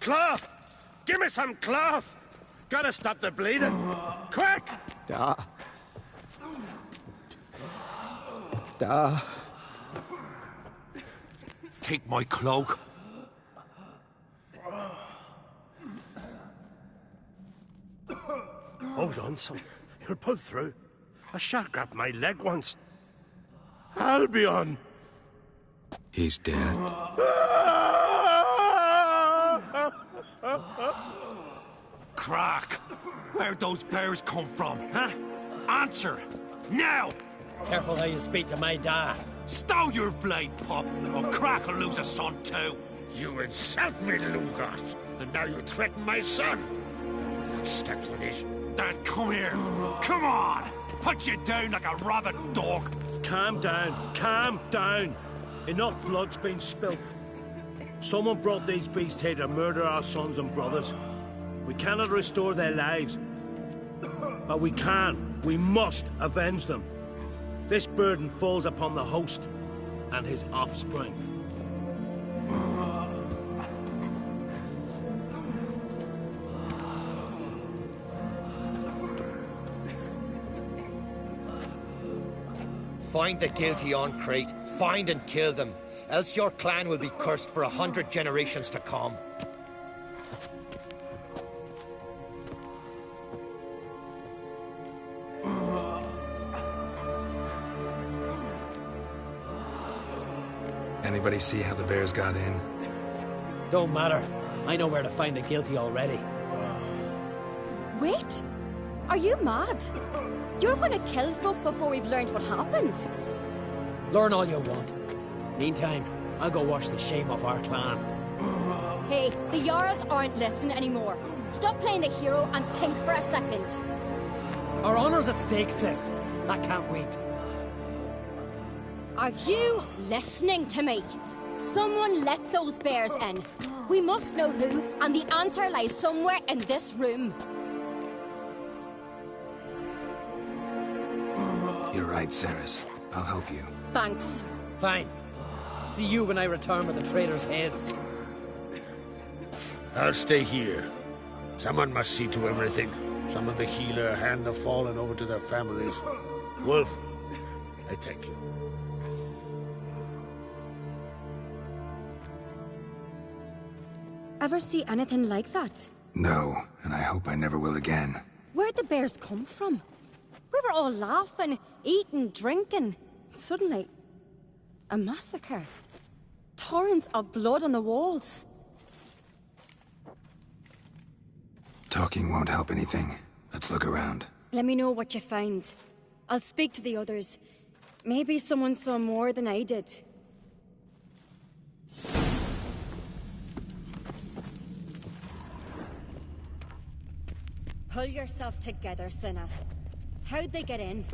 Cloth! Give me some cloth! Gotta stop the bleeding. Quick! Da. Da. Take my cloak. Hold on, son. You'll pull through. A shark grabbed my leg once. Albion! He's dead. Crack! Where'd those bears come from, huh? Answer! Now! Careful how you speak to my dad. Stow your blade, pup, or Crack will lose a son too. You insult me, Lugos, and now you threaten my son. I will not stick with this. Then come here. Come on! Put you down like a rabid dog. Calm down. Calm down. Enough blood's been spilt. Someone brought these beasts here to murder our sons and brothers. We cannot restore their lives. But we can. We must avenge them. This burden falls upon the host and his offspring. Find the guilty on Crete. Find and kill them. Else your clan will be cursed for 100 generations to come. Anybody see how the bears got in? Don't matter. I know where to find the guilty already. Wait! Are you mad? You're gonna kill folk before we've learned what happened. Learn all you want. Meantime, I'll go wash the shame off our clan. Hey, the Jarls aren't listening anymore. Stop playing the hero and think for a second. Our honor's at stake, sis. That can't wait. Are you listening to me? Someone let those bears in. We must know who, and the answer lies somewhere in this room. You're right, Ceres. I'll help you. Thanks. Fine. See you when I return with the traitors' heads. I'll stay here. Someone must see to everything. Summon the healer, hand the fallen over to their families. Wolf, I thank you. Ever see anything like that? No, and I hope I never will again. Where'd the bears come from? We were all laughing, eating, drinking. Suddenly, a massacre. Torrents of blood on the walls. Talking won't help anything. Let's look around. Let me know what you find. I'll speak to the others. Maybe someone saw more than I did. Pull yourself together, Cinna. How'd they get in?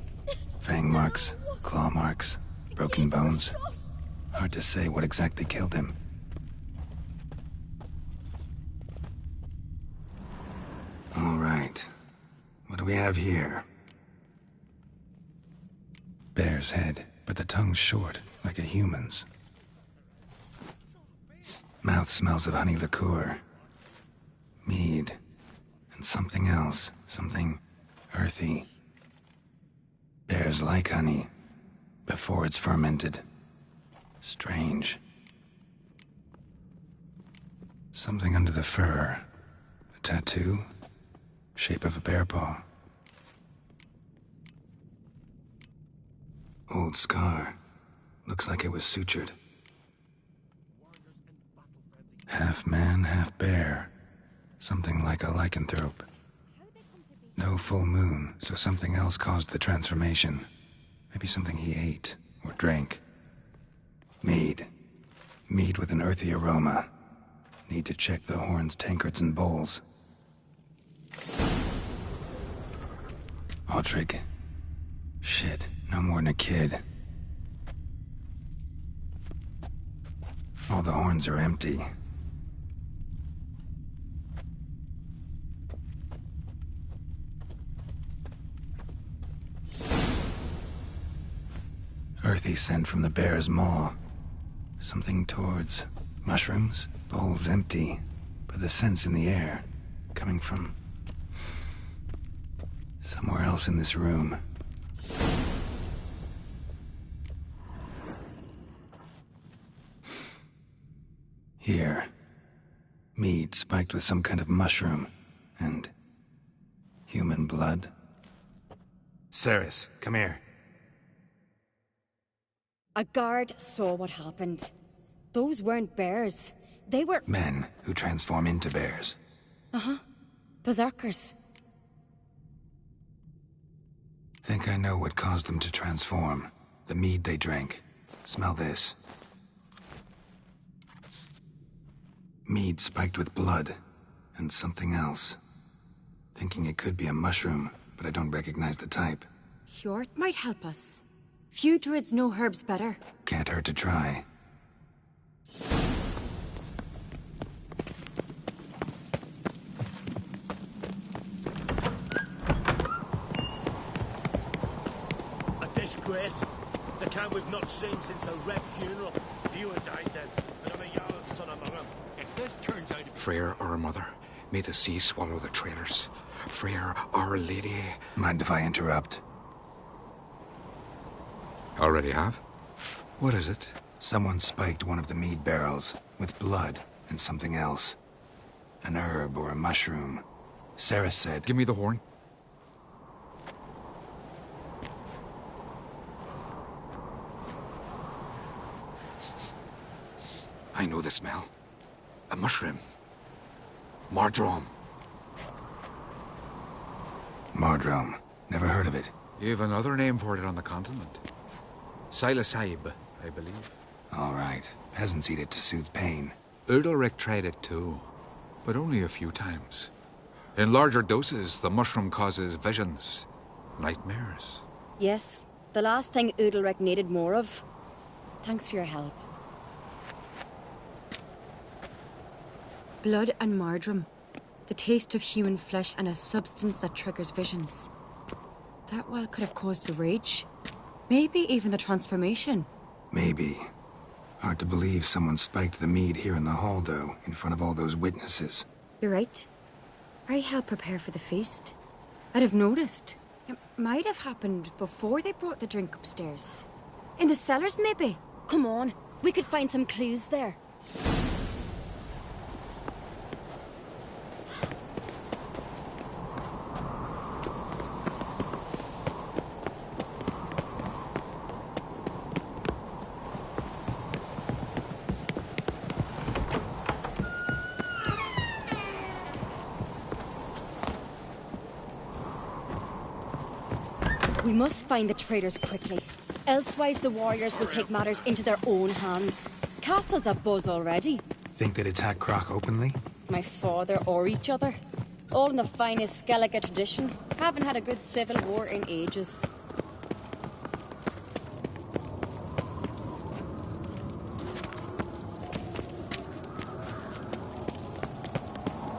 Fang marks, claw marks, broken bones. Hard to say what exactly killed him. All right. What do we have here? Bear's head, but the tongue's short, like a human's. Mouth smells of honey liqueur. Mead. And something else. Something earthy. Bears like honey, before it's fermented. Strange. Something under the fur. A tattoo? Shape of a bear paw. Old scar. Looks like it was sutured. Half man, half bear. Something like a lycanthrope. No full moon, so something else caused the transformation. Maybe something he ate or drank. Mead. Mead with an earthy aroma. Need to check the horns, tankards, and bowls. Autrig. Shit, no more than a kid. All the horns are empty. Earthy scent from the bear's maw. Something towards mushrooms, bowls empty, but the scent's in the air, coming from somewhere else in this room. Here. Mead spiked with some kind of mushroom. And human blood. Ceres, come here. A guard saw what happened. Those weren't bears. They were... Men who transform into bears. Uh-huh. Berserkers. Think I know what caused them to transform. The mead they drank. Smell this. Mead spiked with blood. And something else. Thinking it could be a mushroom, but I don't recognize the type. Hjort might help us. Few druids know herbs better. Can't hurt to try. A disgrace. The kind we've not seen since the Red funeral. Viewer died then, and I'm a Jarl's son among them. If this turns out to be... Freyr, our mother, may the sea swallow the traitors. Freyr, our lady... Mind if I interrupt? Already have? What is it? Someone spiked one of the mead barrels with blood and something else. An herb or a mushroom. Sarah said... Give me the horn. I know the smell. A mushroom. Mardrome. Mardrome. Never heard of it. You've another name for it on the continent. Psilocybe, I believe. All right. Peasants eat it to soothe pain. Udalric tried it too, but only a few times. In larger doses, the mushroom causes visions, nightmares. Yes, the last thing Udalric needed more of. Thanks for your help. Blood and Mardrome. The taste of human flesh and a substance that triggers visions. That well could have caused the rage. Maybe even the transformation. Maybe. Hard to believe someone spiked the mead here in the hall, though, in front of all those witnesses. You're right. I helped prepare for the feast. I'd have noticed. It might have happened before they brought the drink upstairs. In the cellars, maybe? Come on, we could find some clues there. We must find the traitors quickly. Elsewise, the warriors will take matters into their own hands. Castle's a buzz already. Think they'd attack Croc openly? My father or each other. All in the finest Skellige tradition. Haven't had a good civil war in ages.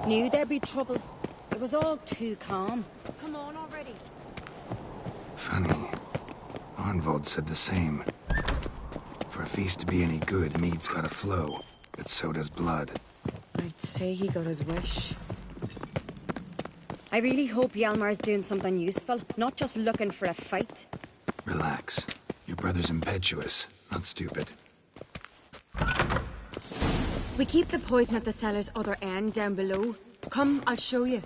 Knew there'd be trouble. It was all too calm. Come on already. Funny. Arnvold said the same. For a feast to be any good, mead's gotta flow, but so does blood. I'd say he got his wish. I really hope Hjalmar's doing something useful, not just looking for a fight. Relax. Your brother's impetuous, not stupid. We keep the poison at the cellar's other end, down below. Come, I'll show you.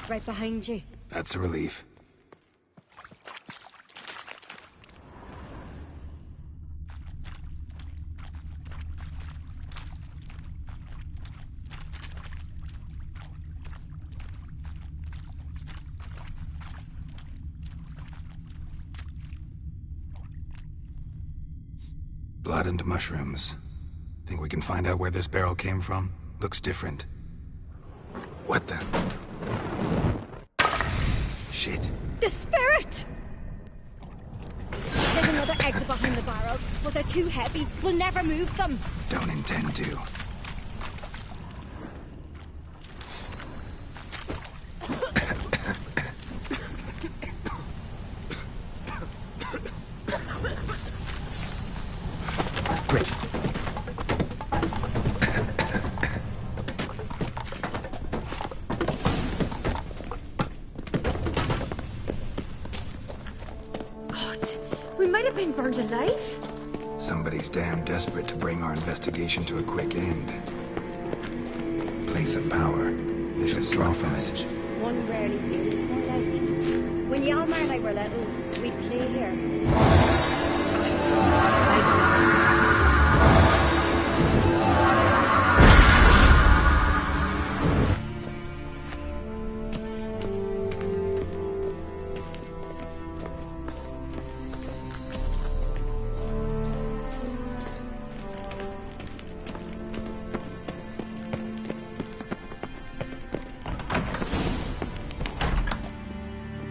Right behind you. That's a relief. Blood and mushrooms. Think we can find out where this barrel came from? Looks different. What the? Shit. The spirit! There's another exit behind the barrels, but they're too heavy. We'll never move them. Don't intend to. been burned alive? Somebody's damn desperate to bring our investigation to a quick end. Place of power. This is draw from it. One rarely used, more like. When Yalmar and I were little, we'd play here.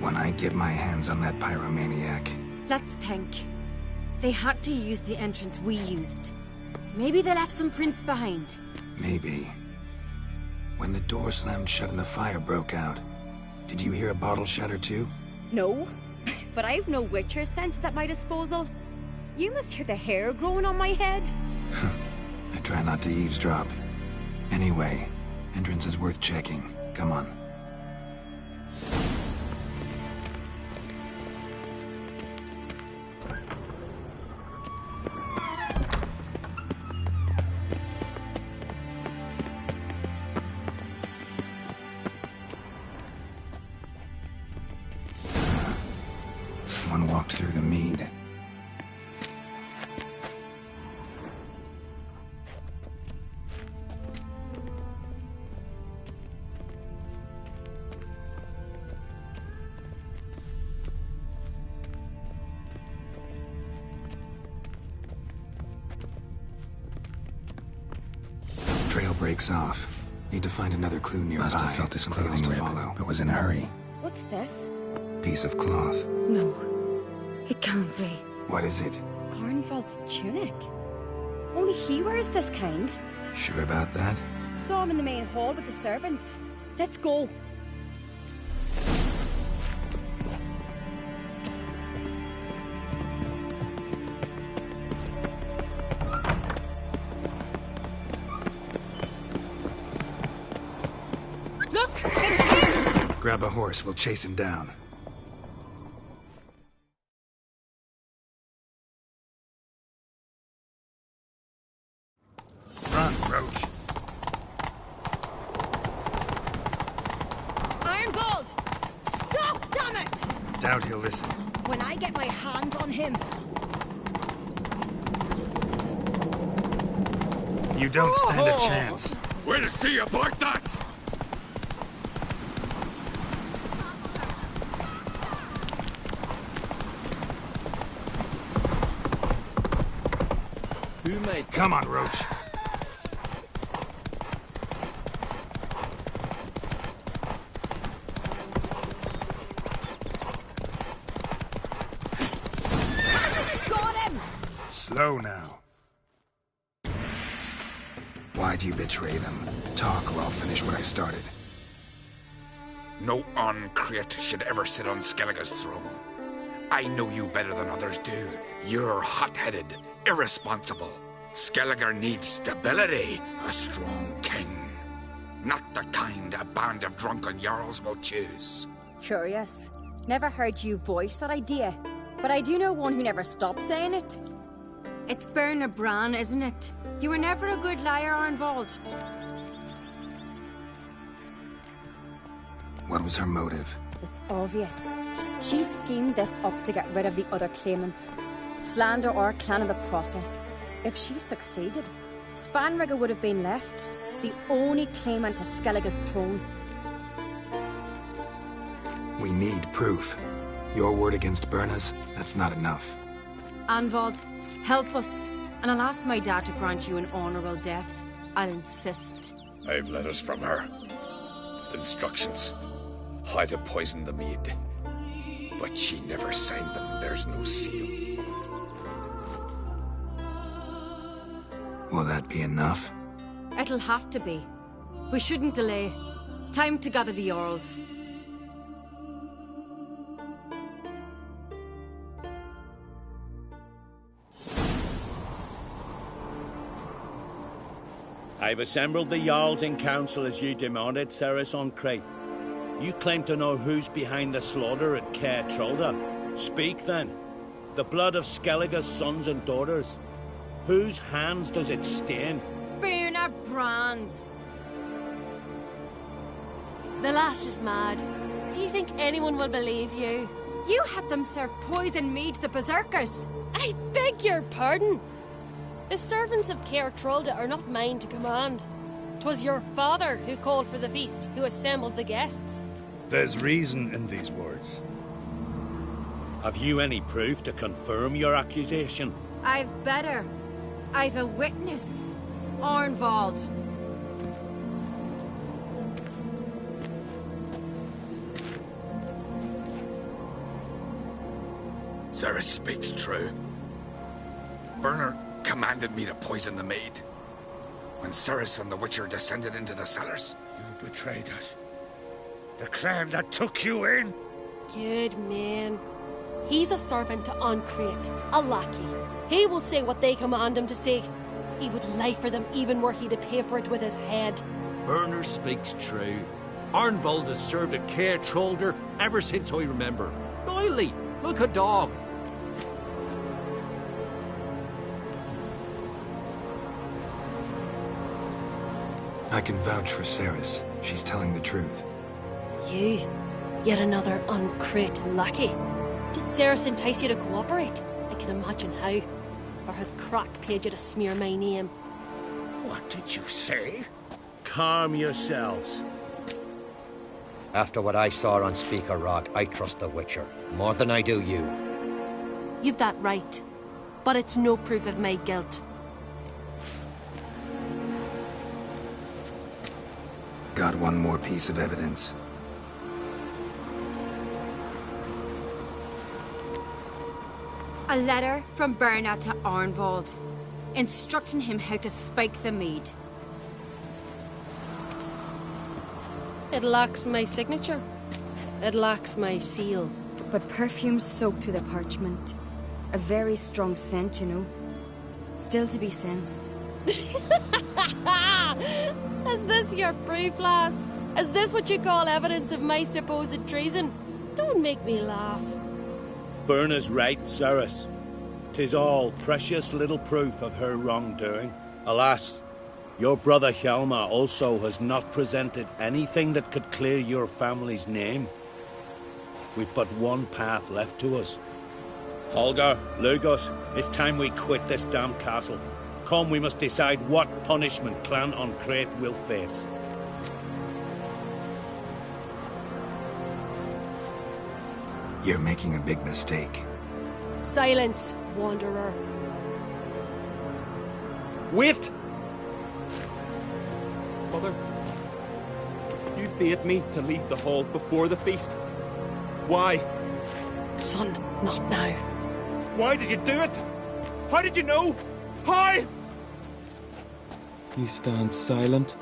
When I get my hands on that pyromaniac... Let's think. They had to use the entrance we used. Maybe they left some prints behind. Maybe. When the door slammed shut and the fire broke out, did you hear a bottle shatter too? No, but I've no Witcher senses at my disposal. You must hear the hair growing on my head. I try not to eavesdrop. Anyway, entrance is worth checking. Come on. Someone walked through the mead. Trail breaks off. Need to find another clue nearby. Must have felt this clothing to follow, but was in a hurry. What's this? Piece of cloth. No, it can't be. What is it? Arnvald's tunic. Only he wears this kind. Sure about that? Saw him in the main hall with the servants. Let's go. Look, it's him! Grab a horse, we'll chase him down. Run, Roach. Ironbolt! Stop, damn it! Doubt he'll listen. When I get my hands on him. You don't stand a chance. Where to see about that? Who made... Come on, Roach. Got him! Slow now. Why'd you betray them? Talk or I'll finish what I started. No uncreate should ever sit on Skellige's throne. I know you better than others do. You're hot-headed, irresponsible. Skellige needs stability, a strong king. Not the kind a band of drunken jarls will choose. Curious. Never heard you voice that idea. But I do know one who never stops saying it. It's Bernard Bran, isn't it? You were never a good liar, Arnvald. What was her motive? It's obvious. She schemed this up to get rid of the other claimants. Slander our clan in the process. If she succeeded, Svanrige would have been left, the only claimant to Skellige's throne. We need proof. Your word against Berna's, that's not enough. Arnvald, help us, and I'll ask my dad to grant you an honourable death. I'll insist. I've letters from her. Instructions. How to poison the mead. But she never signed them. There's no seal. Will that be enough? It'll have to be. We shouldn't delay. Time to gather the Earls. I've assembled the Jarls in council as you demanded, Ceres on Crate. You claim to know who's behind the slaughter at Caer Trolda. Speak then. The blood of Skellige's sons and daughters. Whose hands does it stain? Bernard Brand's. The lass is mad. Do you think anyone will believe you? You had them serve poison mead to the berserkers. I beg your pardon. The servants of Caer Trolda are not mine to command. 'Twas your father who called for the feast, who assembled the guests. There's reason in these words. Have you any proof to confirm your accusation? I've better. I've a witness. Arnvald. Ceres speaks true. Bernard commanded me to poison the maid. When Ceres and the Witcher descended into the cellars. You betrayed us. The clan that took you in. Good man. He's a servant to Ancrete, a lackey. He will say what they command him to say. He would lie for them even were he to pay for it with his head. Bernard speaks true. Arnvald has served at Caer Trolder ever since I remember. Loyally, like a dog. I can vouch for Ceres. She's telling the truth. You, yet another Ancrete lackey. Did Ceres entice you to cooperate? I can imagine how. Or has Crack paid you to smear my name? What did you say? Calm yourselves. After what I saw on Speaker Rock, I trust the Witcher. More than I do you. You've that right. But it's no proof of my guilt. Got one more piece of evidence. A letter from Bernard to Arnvald, instructing him how to spike the mead. It lacks my signature. It lacks my seal. But perfume soaked through the parchment. A very strong scent, you know. Still to be sensed. Is this your proof, lass? Is this what you call evidence of my supposed treason? Don't make me laugh. Bernard's right, Ceres. 'Tis all precious little proof of her wrongdoing. Alas, your brother Hjalmar also has not presented anything that could clear your family's name. We've but one path left to us. Holger, Lugos, it's time we quit this damn castle. Come, we must decide what punishment Clan Ancrete will face. You're making a big mistake. Silence, wanderer. Wait! Mother, you bade me to leave the hall before the feast. Why? Son, not now. Why did you do it? How did you know? How? You stand silent.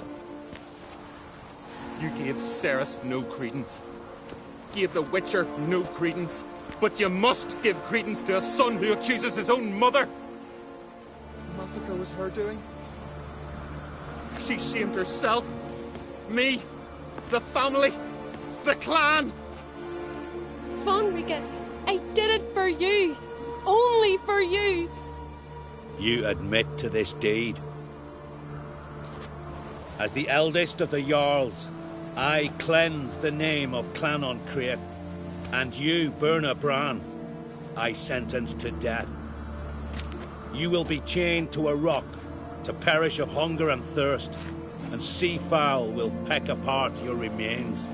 You gave Ceres no credence. Gave the Witcher no credence. But you must give credence to a son who accuses his own mother. The massacre was her doing. She shamed herself. Me. The family. The clan. Svanrige, I did it for you. Only for you. You admit to this deed. As the eldest of the Jarls, I cleanse the name of Clan Ancrete, and you, Bernard Bran, I sentence to death. You will be chained to a rock to perish of hunger and thirst, and sea fowl will peck apart your remains.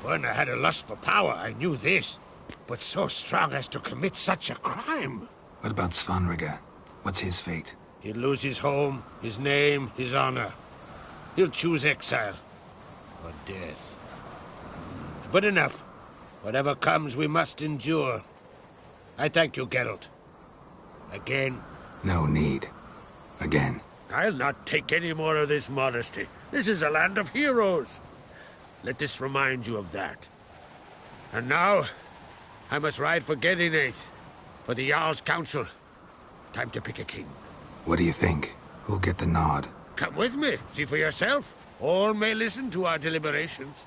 Bernard had a lust for power, I knew this. But so strong as to commit such a crime. What about Svanrige? What's his fate? He'll lose his home, his name, his honor. He'll choose exile. Or death. But enough. Whatever comes, we must endure. I thank you, Geralt. Again. No need. Again. I'll not take any more of this modesty. This is a land of heroes. Let this remind you of that. And now, I must ride for Gedinate, for the Jarl's council. Time to pick a king. What do you think? Who'll get the nod? Come with me, see for yourself. All may listen to our deliberations.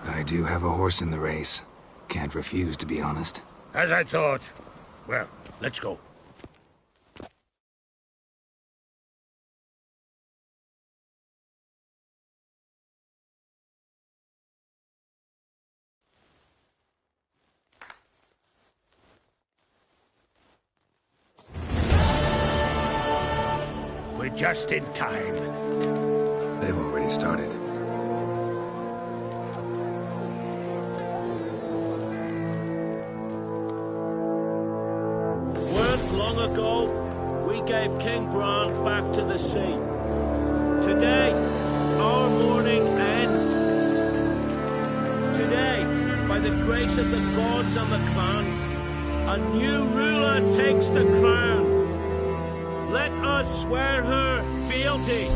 I do have a horse in the race. Can't refuse, to be honest. As I thought. Well, let's go. We're just in time. They've already started. Long ago, we gave King Bran back to the sea. Today, our mourning ends. Today, by the grace of the gods and the clans, a new ruler takes the crown. Let us swear her fealty.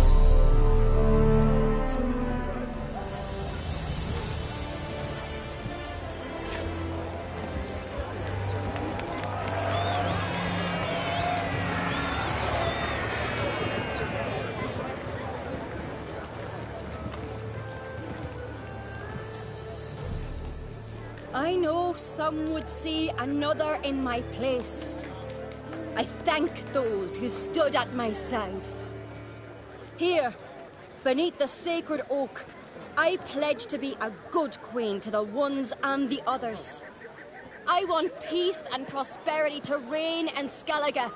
I know some would see another in my place. I thank those who stood at my side. Here, beneath the sacred oak, I pledge to be a good queen to the ones and the others. I want peace and prosperity to reign in Skellige.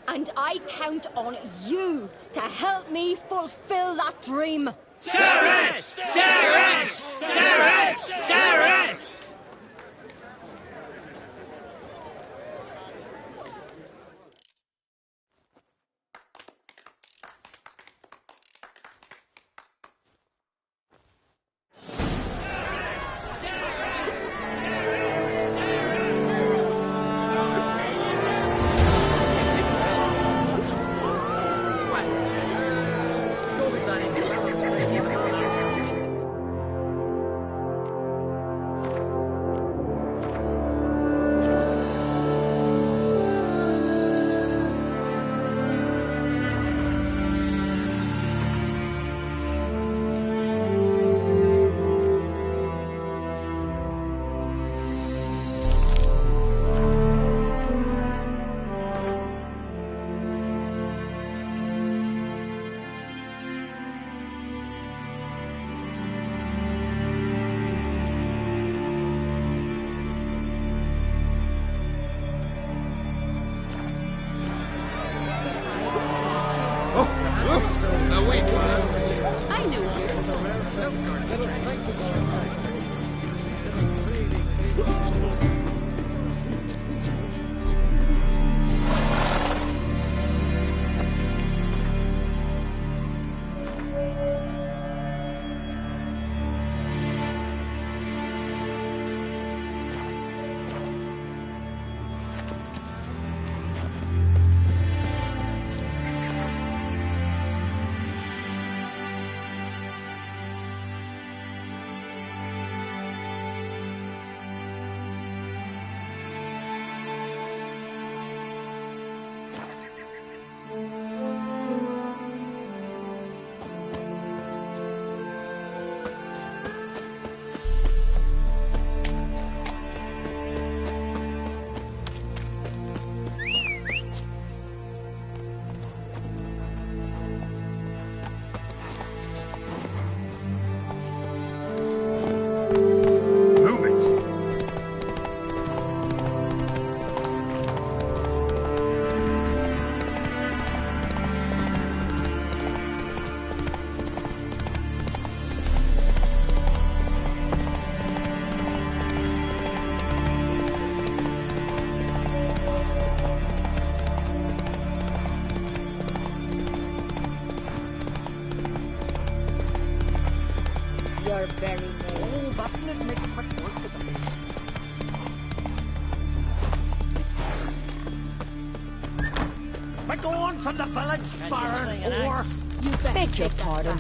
And I count on you to help me fulfill that dream. Ceres! Ceres! Ceres! Ceres! From the village, Baron, or... You beg your pardon.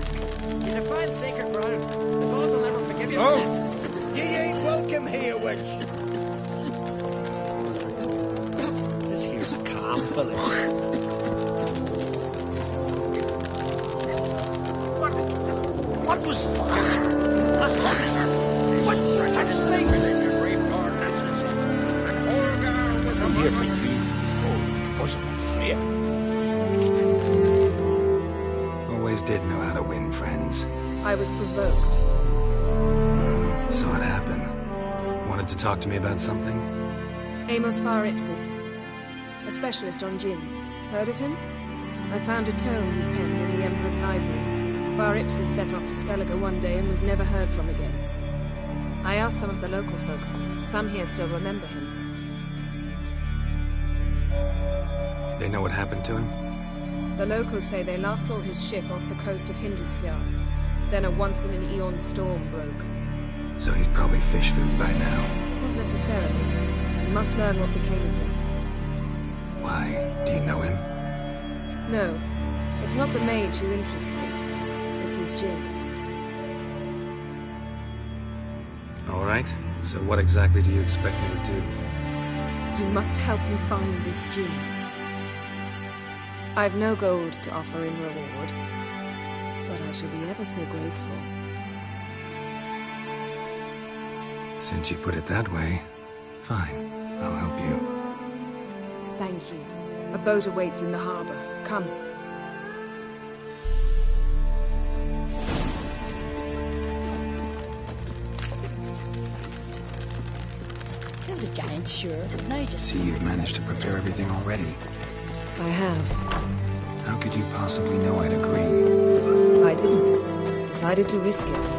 You defile sacred ground. The gods will never Ye ain't welcome here, witch. This here's a calm village. What was that? What explain? I'm here for you. Oh, wasn't afraid. Always did know how to win friends. I was provoked. Saw it happen. Wanted to talk to me about something? Amos Var Ipsis, a specialist on djinns. Heard of him? I found a tome he'd penned in the Emperor's library. Var Ipsis set off for Skellige one day and was never heard from again. I asked some of the local folk. Some here still remember him. They know what happened to him? The locals say they last saw his ship off the coast of Hindisfjord. Then a once-in-an-eon storm broke. So he's probably fish food by now. Not necessarily. We must learn what became of him. Why? Do you know him? No. It's not the mage who interests me. It's his djinn. All right. So what exactly do you expect me to do? You must help me find this djinn. I've no gold to offer in reward, but I shall be ever so grateful. Since you put it that way, fine. I'll help you. Thank you. A boat awaits in the harbor. Come. Killed a giant, sure. Now you just... See, you've managed to prepare everything already. I have. How could you possibly know I'd agree? I didn't. Decided to risk it.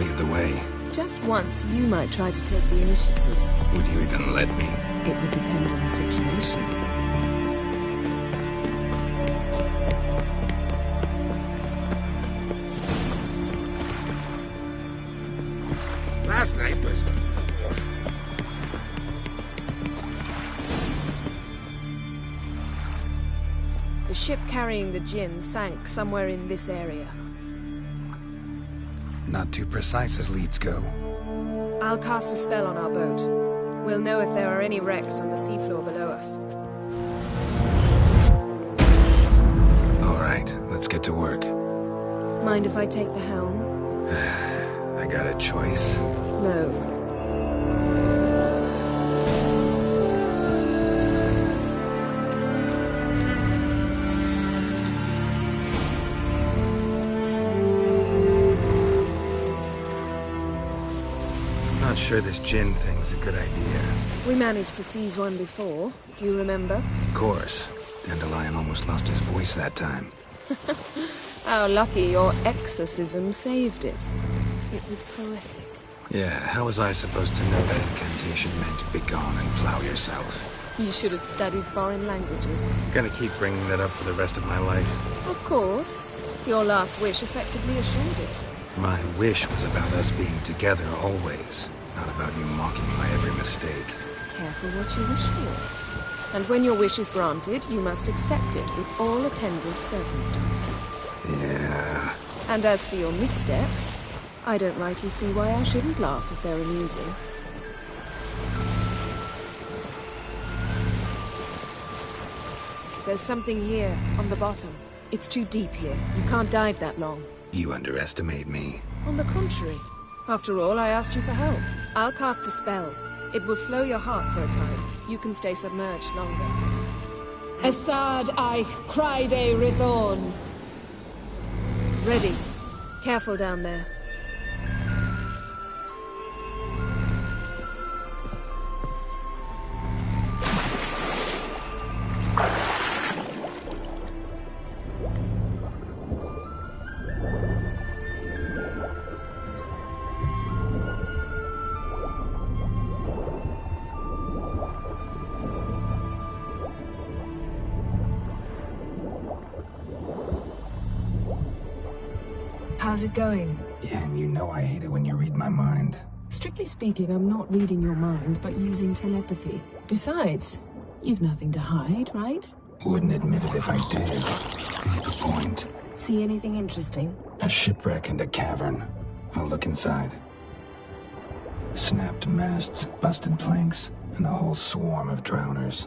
Lead the way. Just once, you might try to take the initiative. Would you even let me? It would depend on the situation. Last night was... The ship carrying the djinn sank somewhere in this area. Not too precise as leads go. I'll cast a spell on our boat. We'll know if there are any wrecks on the seafloor below us. All right, let's get to work. Mind if I take the helm? I got a choice. No. Not sure this djinn thing's a good idea. We managed to seize one before. Do you remember? Of course. Dandelion almost lost his voice that time. How lucky your exorcism saved it. It was poetic. Yeah, how was I supposed to know that incantation meant begone and plow yourself? You should have studied foreign languages. Gonna keep bringing that up for the rest of my life. Of course. Your last wish effectively assured it. My wish was about us being together always, not about you mocking my every mistake. Careful what you wish for. And when your wish is granted, you must accept it with all attendant circumstances. Yeah. And as for your missteps, I don't rightly see why I shouldn't laugh if they're amusing. There's something here, on the bottom. It's too deep here. You can't dive that long. You underestimate me. On the contrary. After all, I asked you for help. I'll cast a spell. It will slow your heart for a time. You can stay submerged longer. Assad I cried a Rithorn. Ready. Careful down there. How's it going? Yeah, and you know I hate it when you read my mind. Strictly speaking, I'm not reading your mind, but using telepathy. Besides, you've nothing to hide, right? Wouldn't admit it if I did. The point. See anything interesting? A shipwreck and a cavern. I'll look inside. Snapped masts, busted planks, and a whole swarm of drowners.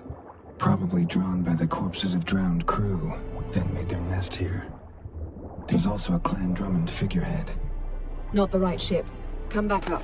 Probably drawn by the corpses of drowned crew, then made their nest here. There's also a Clan Drummond figurehead. Not the right ship. Come back up.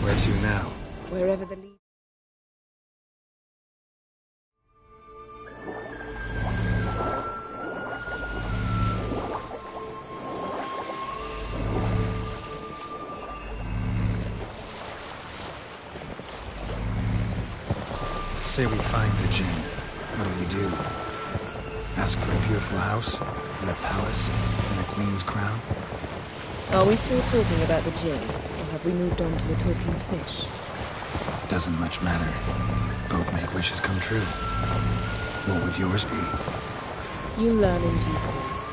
Where to now? Wherever the lead... Say we find the Jinn. What'll you do? Ask for a beautiful house? And a palace? And a queen's crown? Are we still talking about the Jinn? Or have we moved on to a talking fish? Doesn't much matter. Both make wishes come true. What would yours be? You learn in due course.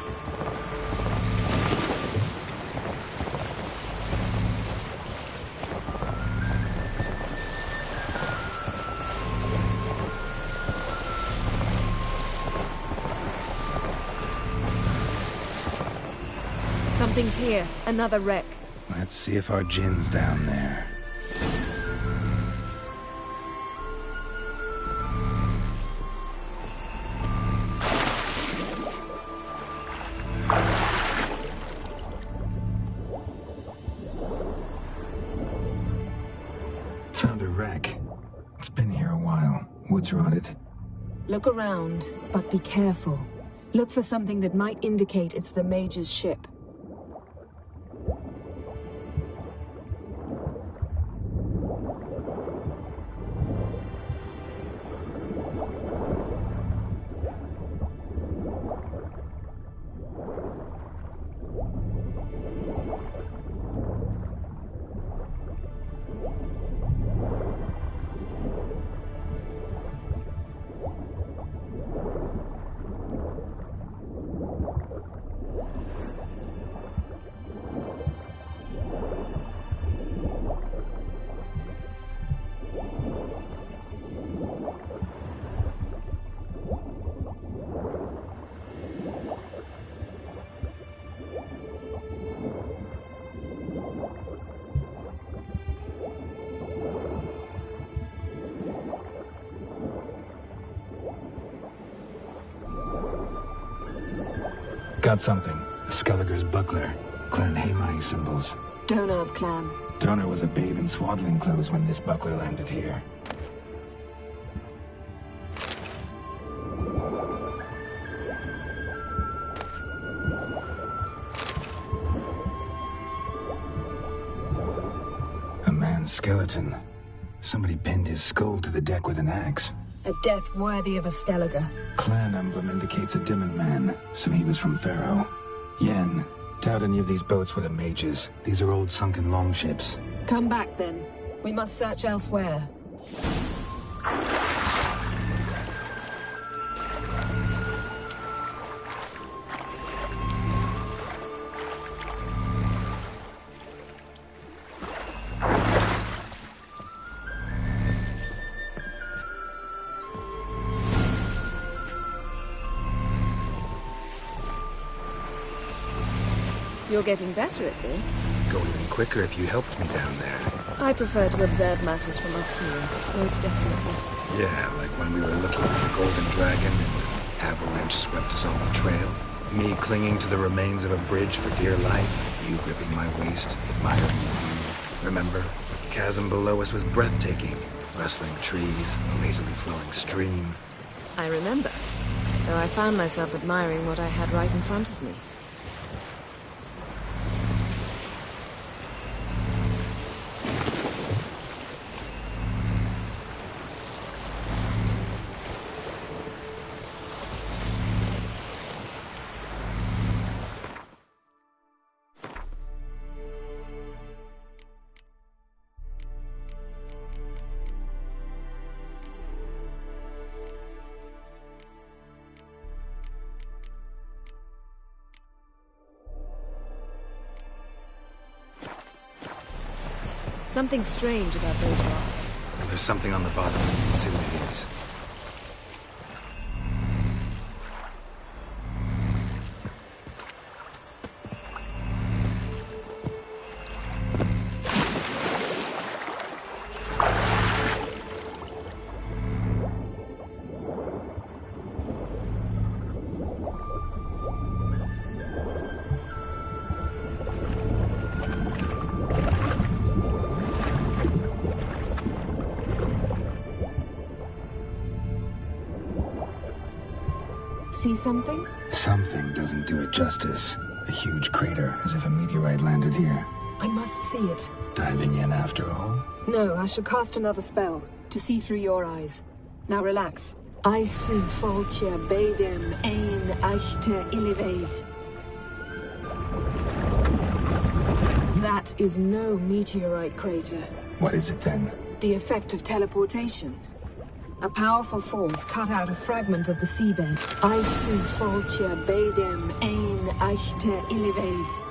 Something's here. Another wreck. Let's see if our Jinn's down there. Found a wreck. It's been here a while. Wood's rotted. Look around, but be careful. Look for something that might indicate it's the Mage's ship. Got something. Skelliger's buckler. Clan Haemai symbols. Donar's clan. Donar was a babe in swaddling clothes when this buckler landed here. A man's skeleton. Somebody pinned his skull to the deck with an axe. A death worthy of a Skelliger. Clan emblem indicates a Dimmen man, so he was from Pharaoh. Yen, doubt any of these boats were the mages. These are old sunken longships. Come back then. We must search elsewhere. You're getting better at this. Go even quicker if you helped me down there. I prefer to observe matters from up here, most definitely. Yeah, like when we were looking for the Golden Dragon and an avalanche swept us off the trail. Me clinging to the remains of a bridge for dear life. You gripping my waist, admiring the view. Remember? The chasm below us was breathtaking. Rustling trees, a lazily flowing stream. I remember. though I found myself admiring what I had right in front of me. Something strange about those rocks. And there's something on the bottom. Let's see what it is. See something? Something doesn't do it justice. A huge crater, as if a meteorite landed here. I must see it. Diving in after all? No, I shall cast another spell, to see through your eyes. Now relax. Aisu foltje bedem ein echte illiveid. That is no meteorite crater. What is it then? The effect of teleportation. A powerful force cut out a fragment of the seabed. Aisu foltje bedem ein echte illiveid.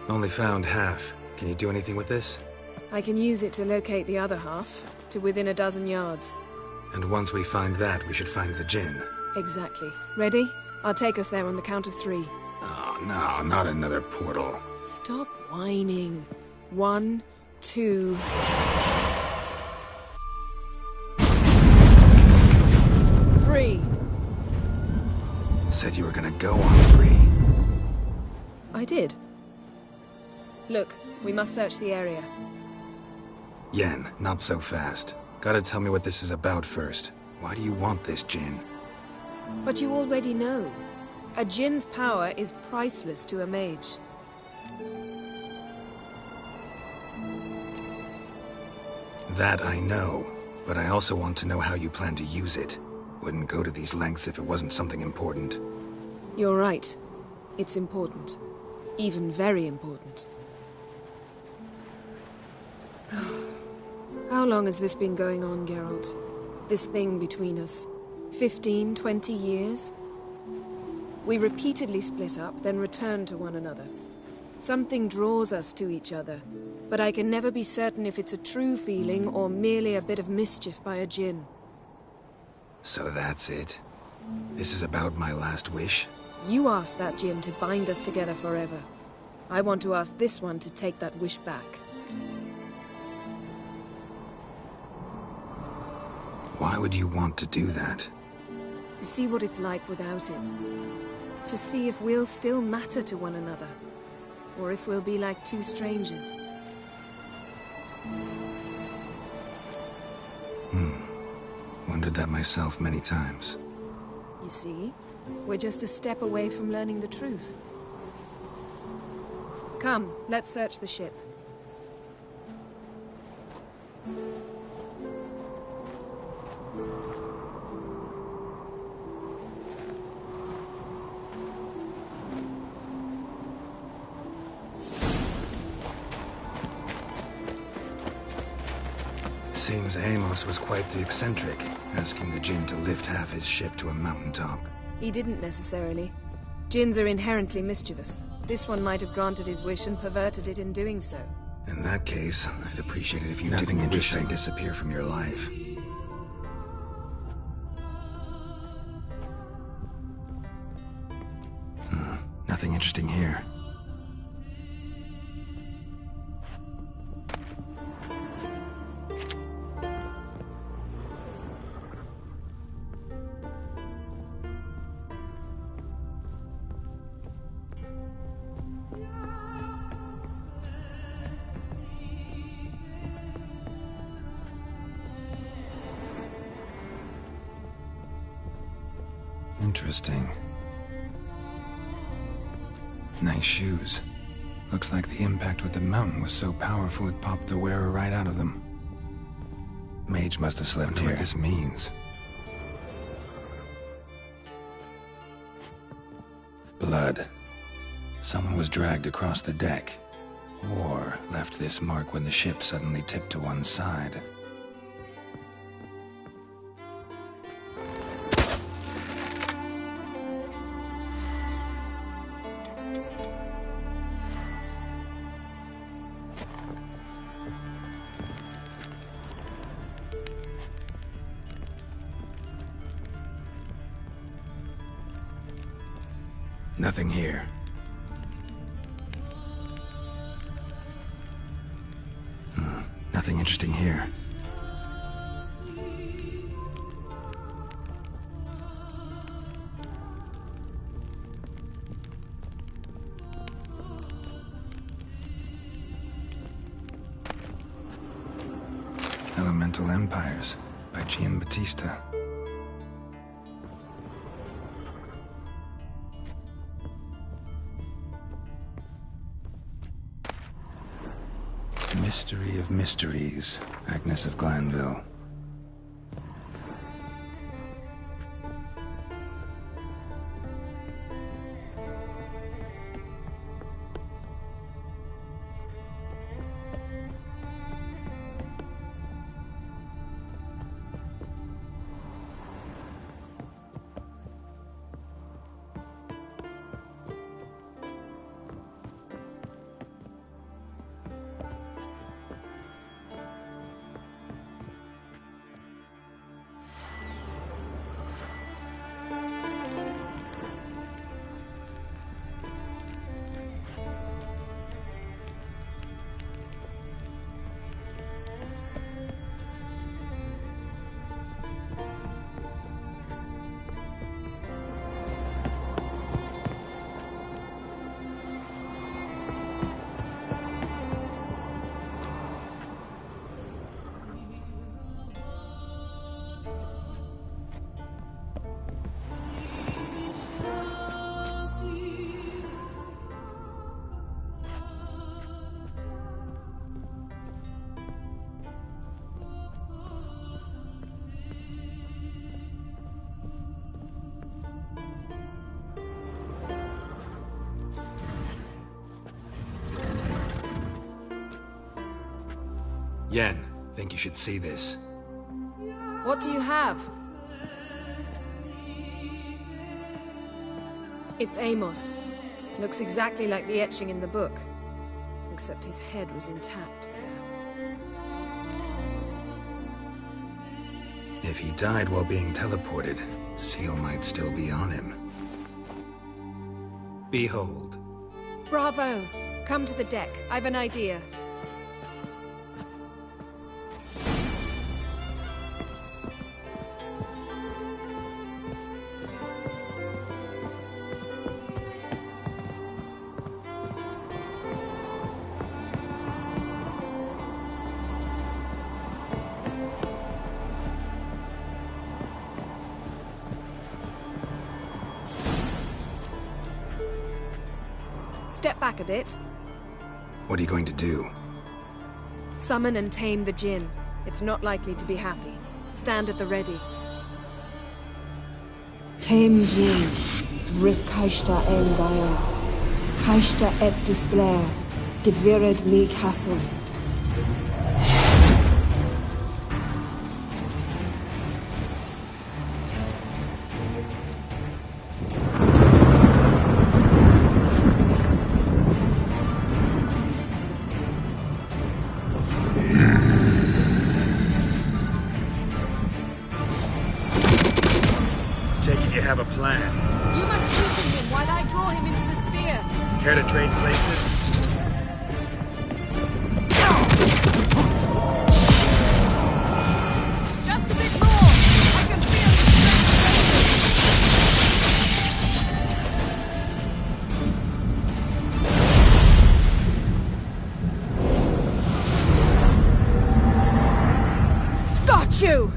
Only found half. Can you do anything with this? I can use it to locate the other half, to within a dozen yards. And once we find that, we should find the Jinn. Exactly. Ready? I'll take us there on the count of 3. Oh, no, not another portal. Stop whining. 1, 2... Said you were gonna go on 3. I did. Look, we must search the area. Yen, not so fast. Gotta tell me what this is about first. Why do you want this Jinn? But you already know. A Jinn's power is priceless to a mage. That I know, but I also want to know how you plan to use it. Wouldn't go to these lengths if it wasn't something important. You're right. It's important. Even very important. How long has this been going on, Geralt? This thing between us? 15, 20 years? We repeatedly split up, then returned to one another. Something draws us to each other. but I can never be certain if it's a true feeling or merely a bit of mischief by a djinn. So that's it? This is about my last wish? You asked that djinn to bind us together forever. I want to ask this one to take that wish back. Why would you want to do that? To see what it's like without it. To see if we'll still matter to one another. Or if we'll be like two strangers. Wondered that myself many times. You see? We're just a step away from learning the truth. Come, let's search the ship. Seems Amos was quite the eccentric, asking the djinn to lift half his ship to a mountaintop. He didn't necessarily. Djinns are inherently mischievous. This one might have granted his wish and perverted it in doing so. In that case, I'd appreciate it if you didn't wish I'd disappear from your life. Nothing interesting here. Interesting. Nice shoes. Looks like the impact with the mountain was so powerful it popped the wearer right out of them. Mage must have slept here. What this means. Blood. Someone was dragged across the deck. Or left this mark when the ship suddenly tipped to one side. Nothing here. Nothing interesting here. Elemental Empires by Giambattista. Mystery of Mysteries, Agnes of Glanville. Yen, think you should see this. What do you have? It's Amos. Looks exactly like the etching in the book. except his head was intact there. If he died while being teleported, Seal might still be on him. Behold. Bravo! Come to the deck. I've an idea. Step back a bit. What are you going to do? Summon and tame the Jinn. It's not likely to be happy. Stand at the ready. Came Jin, Rif Kaishta en Gaia, Kaishta et Displair, Gevired me Castle. Have a plan. You must weaken him while I draw him into the sphere. Care to trade places? Just a bit more. I can feel the strength. Got you!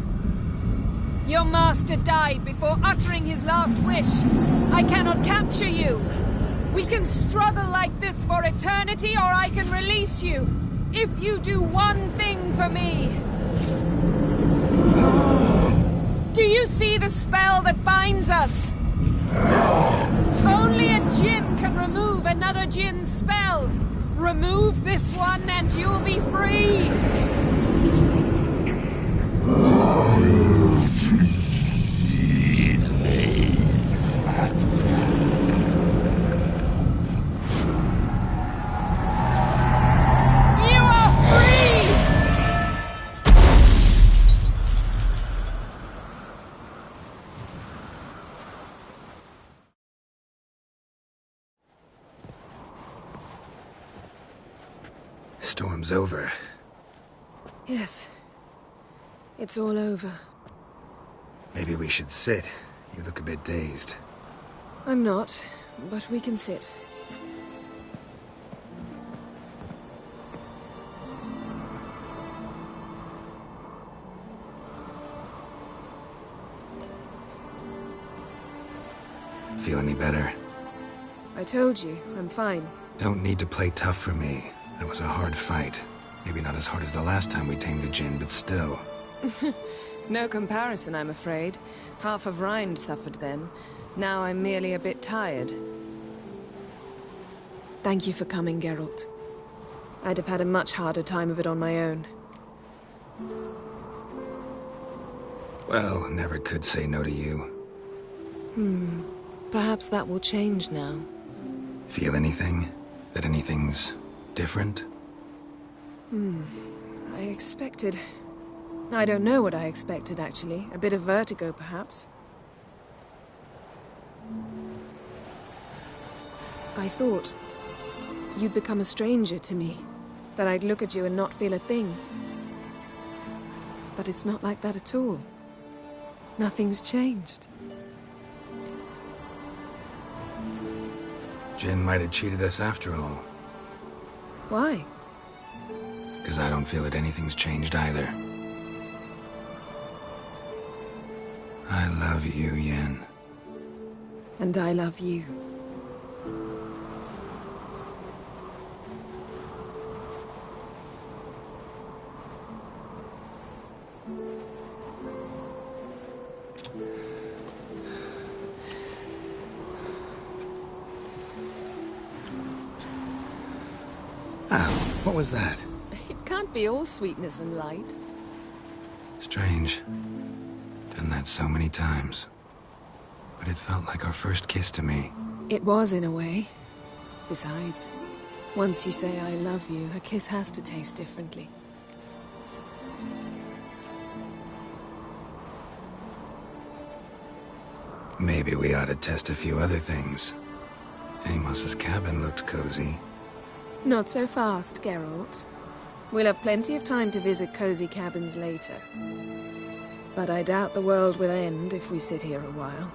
Your master died before uttering his last wish. I cannot capture you. We can struggle like this for eternity, or I can release you. If you do one thing for me. Do you see the spell that binds us? Only a Jinn can remove another Jinn's spell. Remove this one and you'll be free. Storm's over. Yes. It's all over. Maybe we should sit. You look a bit dazed. I'm not, but we can sit. Feel any better? I told you, I'm fine. Don't need to play tough for me. That was a hard fight. Maybe not as hard as the last time we tamed a Jinn, but still. No comparison, I'm afraid. Half of Rind suffered then. Now I'm merely a bit tired. Thank you for coming, Geralt. I'd have had a much harder time of it on my own. Well, never could say no to you. Perhaps that will change now. Feel anything? That anything's different? I expected... I don't know what I expected, actually. A bit of vertigo, perhaps. I thought you'd become a stranger to me. That I'd look at you and not feel a thing. But it's not like that at all. Nothing's changed. Jinn might have cheated us after all. Why? Because I don't feel that anything's changed either. I love you, Yen. And I love you. Ow, what was that? It can't be all sweetness and light. Strange. Done that so many times. But it felt like our first kiss to me. It was, in a way. Besides, Once you say I love you, a kiss has to taste differently. Maybe we ought to test a few other things. Amos's cabin looked cozy. Not so fast, Geralt. We'll have plenty of time to visit cozy cabins later. But I doubt the world will end if we sit here a while.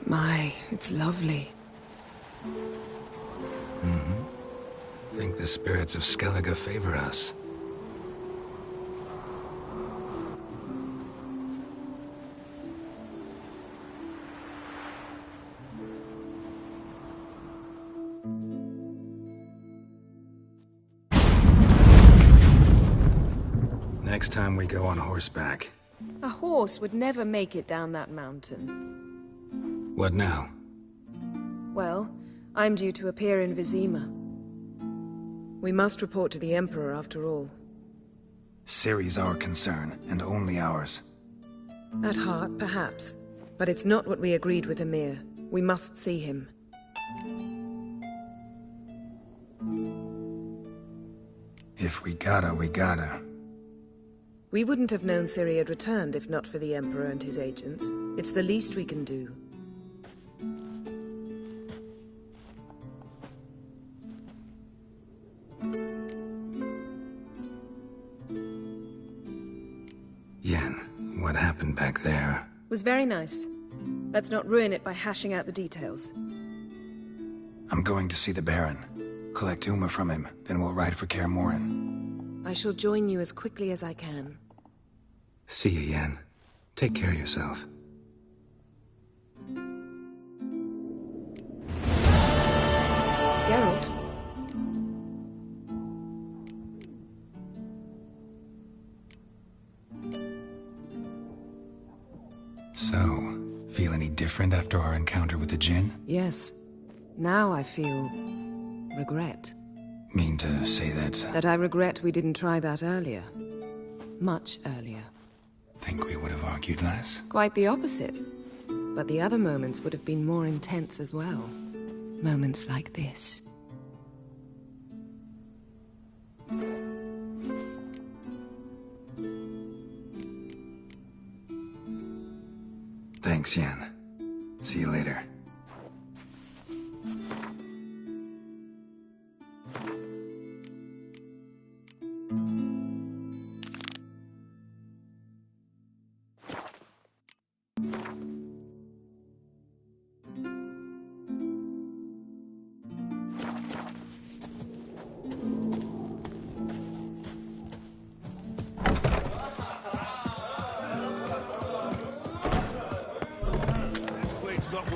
My, it's lovely. Think the spirits of Skellige favor us. Next time we go on horseback. A horse would never make it down that mountain. What now? Well, I'm due to appear in Vizima. We must report to the Emperor after all. Ciri's our concern, and only ours. At heart, perhaps. But it's not what we agreed with Emir. We must see him. If we gotta, we gotta. We wouldn't have known Ciri had returned if not for the Emperor and his agents. It's the least we can do. Yen, what happened back there? Was very nice. Let's not ruin it by hashing out the details. I'm going to see the Baron. Collect Uma from him, then we'll ride for Kaer Morhen. I shall join you as quickly as I can. See you, Yen. Take care of yourself. Geralt? So, feel any different after our encounter with the Djinn? Yes. Now I feel... regret. Mean to say that... That I regret we didn't try that earlier. Much earlier. Think we would have argued less? Quite the opposite. But the other moments would have been more intense as well. Moments like this. Thanks, Yen. See you later.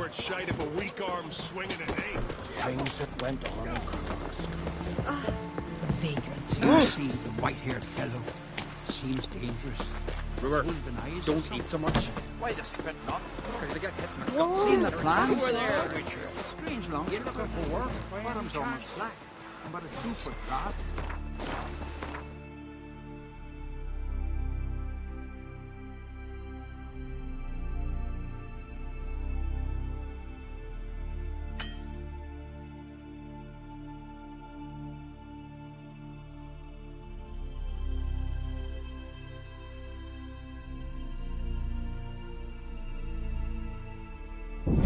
Shite if a weak arm swinging an aim. Things that went on across. Vagrant. You see the white-haired fellow. Seems dangerous. Brewer, don't eat so much. Why the spit not? Because they get hit in the Whoa. Seen the plans? Over there, Witcher. Strange long. You're looking for work. Bottom's almost flat. About a 2-foot drop.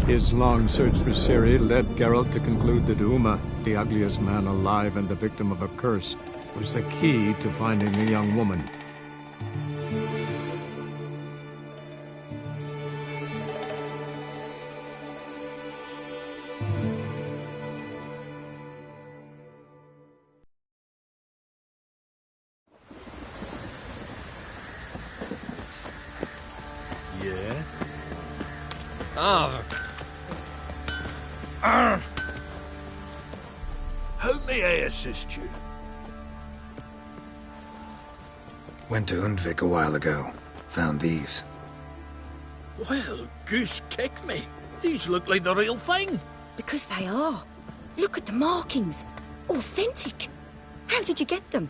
His long search for Ciri led Geralt to conclude that Uma, the ugliest man alive and the victim of a curse, was the key to finding the young woman. Yeah? How may I assist you? Went to Undvik a while ago. Found these. Well, goose kick me. These look like the real thing. Because they are. Look at the markings. Authentic. How did you get them?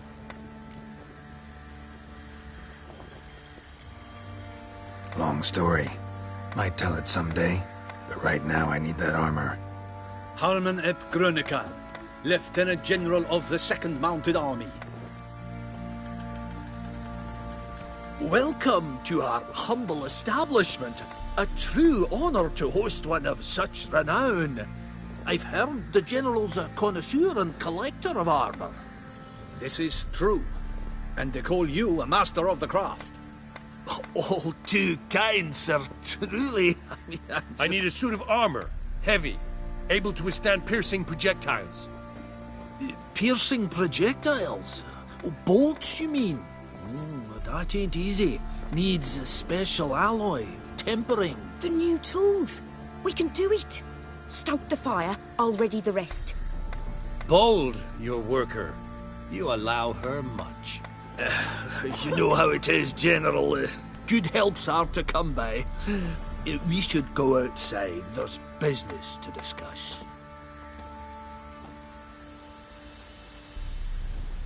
Long story. Might tell it someday, but right now I need that armor. Harman ep Grönikal, Lieutenant General of the 2nd Mounted Army. Welcome to our humble establishment. A true honor to host one of such renown. I've heard the General's a connoisseur and collector of armor. This is true, and they call you a master of the craft. All too kind, sir, truly. I need a suit of armor, heavy, able to withstand piercing projectiles. Piercing projectiles? Oh, bolts, you mean? That ain't easy. Needs a special alloy, tempering. The new tools. We can do it. Stoke the fire, I'll ready the rest. Bold, your worker. You allow her much. You know how it is, General. Good help's hard to come by. We should go outside. There's business to discuss.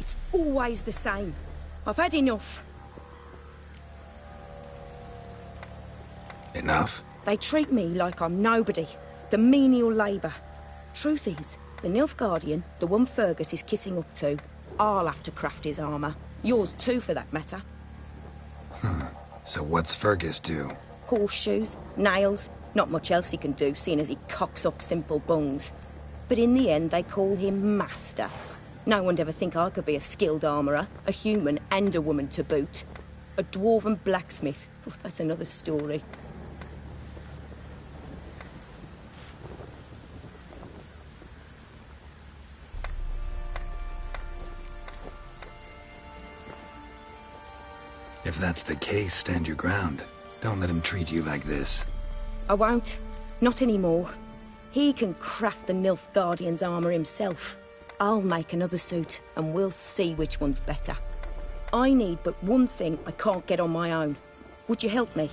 It's always the same. I've had enough. Enough? They treat me like I'm nobody. The menial labour. Truth is, the Nilfgaardian, the one Fergus is kissing up to, I'll have to craft his armour. Yours too, for that matter. So what's Fergus do? Horseshoes, nails, not much else he can do, seeing as he cocks up simple bungs. But in the end, they call him Master. No one'd ever think I could be a skilled armourer, a human and a woman to boot. A dwarven blacksmith. Oh, that's another story. If that's the case, stand your ground. Don't let him treat you like this. I won't. Not anymore. He can craft the Nilfgaardian's armour himself. I'll make another suit, and we'll see which one's better. I need but one thing I can't get on my own. Would you help me?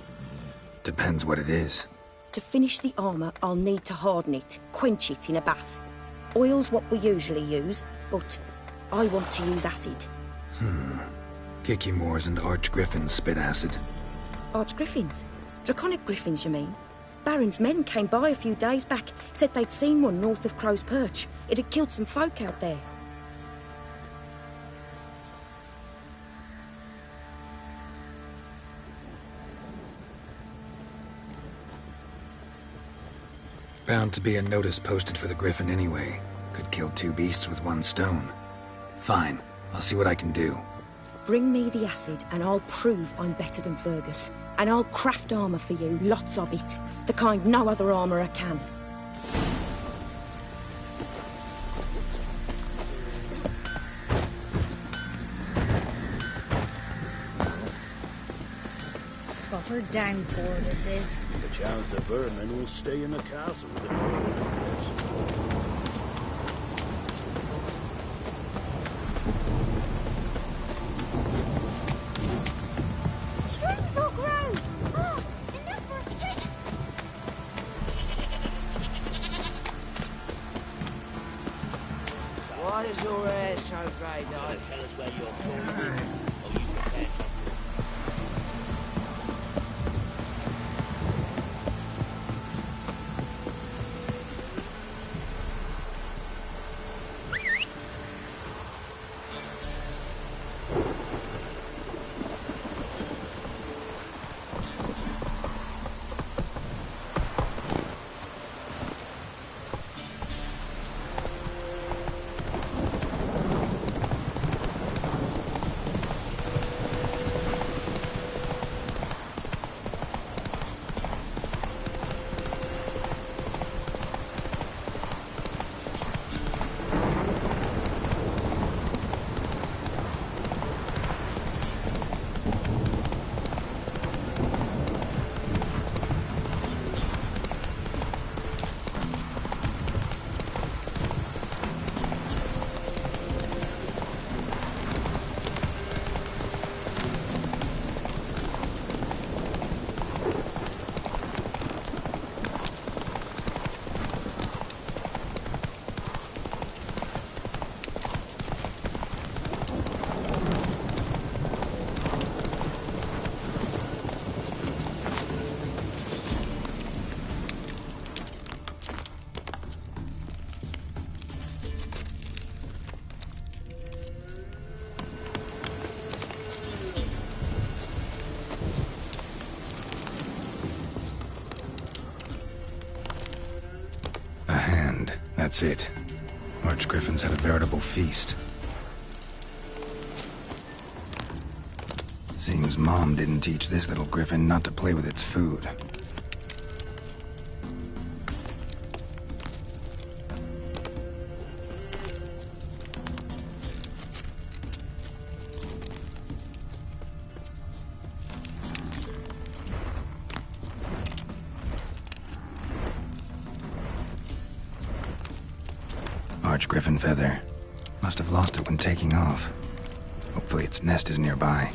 Depends what it is. To finish the armour, I'll need to harden it, quench it in a bath. Oil's what we usually use, but I want to use acid. Kicky-Moors and Archgriffins spit acid. Archgriffins? Draconic griffins, you mean? Baron's men came by a few days back, said they'd seen one north of Crow's Perch. It had killed some folk out there. Bound to be a notice posted for the Griffin anyway. Could kill 2 beasts with 1 stone. Fine, I'll see what I can do. Bring me the acid and I'll prove I'm better than Fergus. And I'll craft armour for you, lots of it. The kind no other armourer can. Proper downpour this is. The chance the vermin will stay in the castle with the Strings will grow! Oh, enough for a second! Why is your hair so grey, darling? Tell us where you're going. Or you prepare to. That's it. Archgriffins had a veritable feast. Seems Mom didn't teach this little griffin not to play with its food. Archgriffin feather. Must have lost it when taking off. Hopefully its nest is nearby.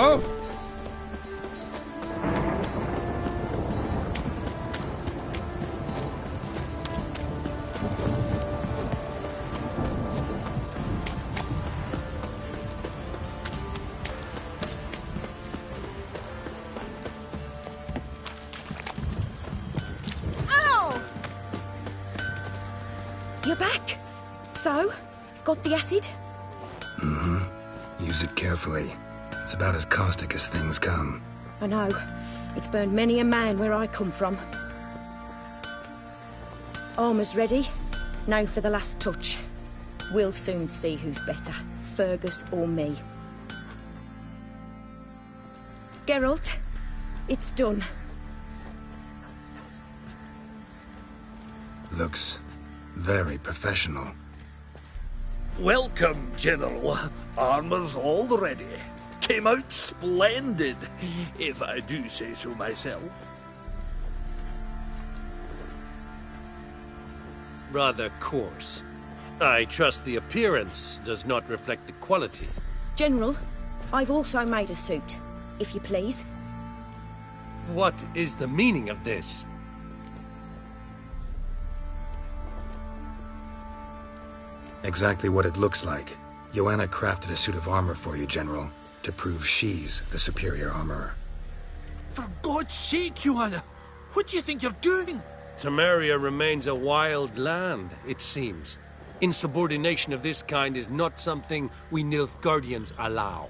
Oh! You're back. So, got the acid? Mm-hmm. Use it carefully. It's about as caustic as things come. I know. It's burned many a man where I come from. Armour's ready. Now for the last touch. We'll soon see who's better, Fergus or me. Geralt, it's done. Looks very professional. Welcome, General. Armour's all ready. Came out splendid, if I do say so myself. Rather coarse. I trust the appearance does not reflect the quality. General, I've also made a suit, if you please. What is the meaning of this? Exactly what it looks like. Joanna crafted a suit of armor for you, General, to prove she's the superior armorer. For God's sake, Joanna, what do you think you're doing? Temeria remains a wild land, it seems. Insubordination of this kind is not something we Nilfgaardians allow.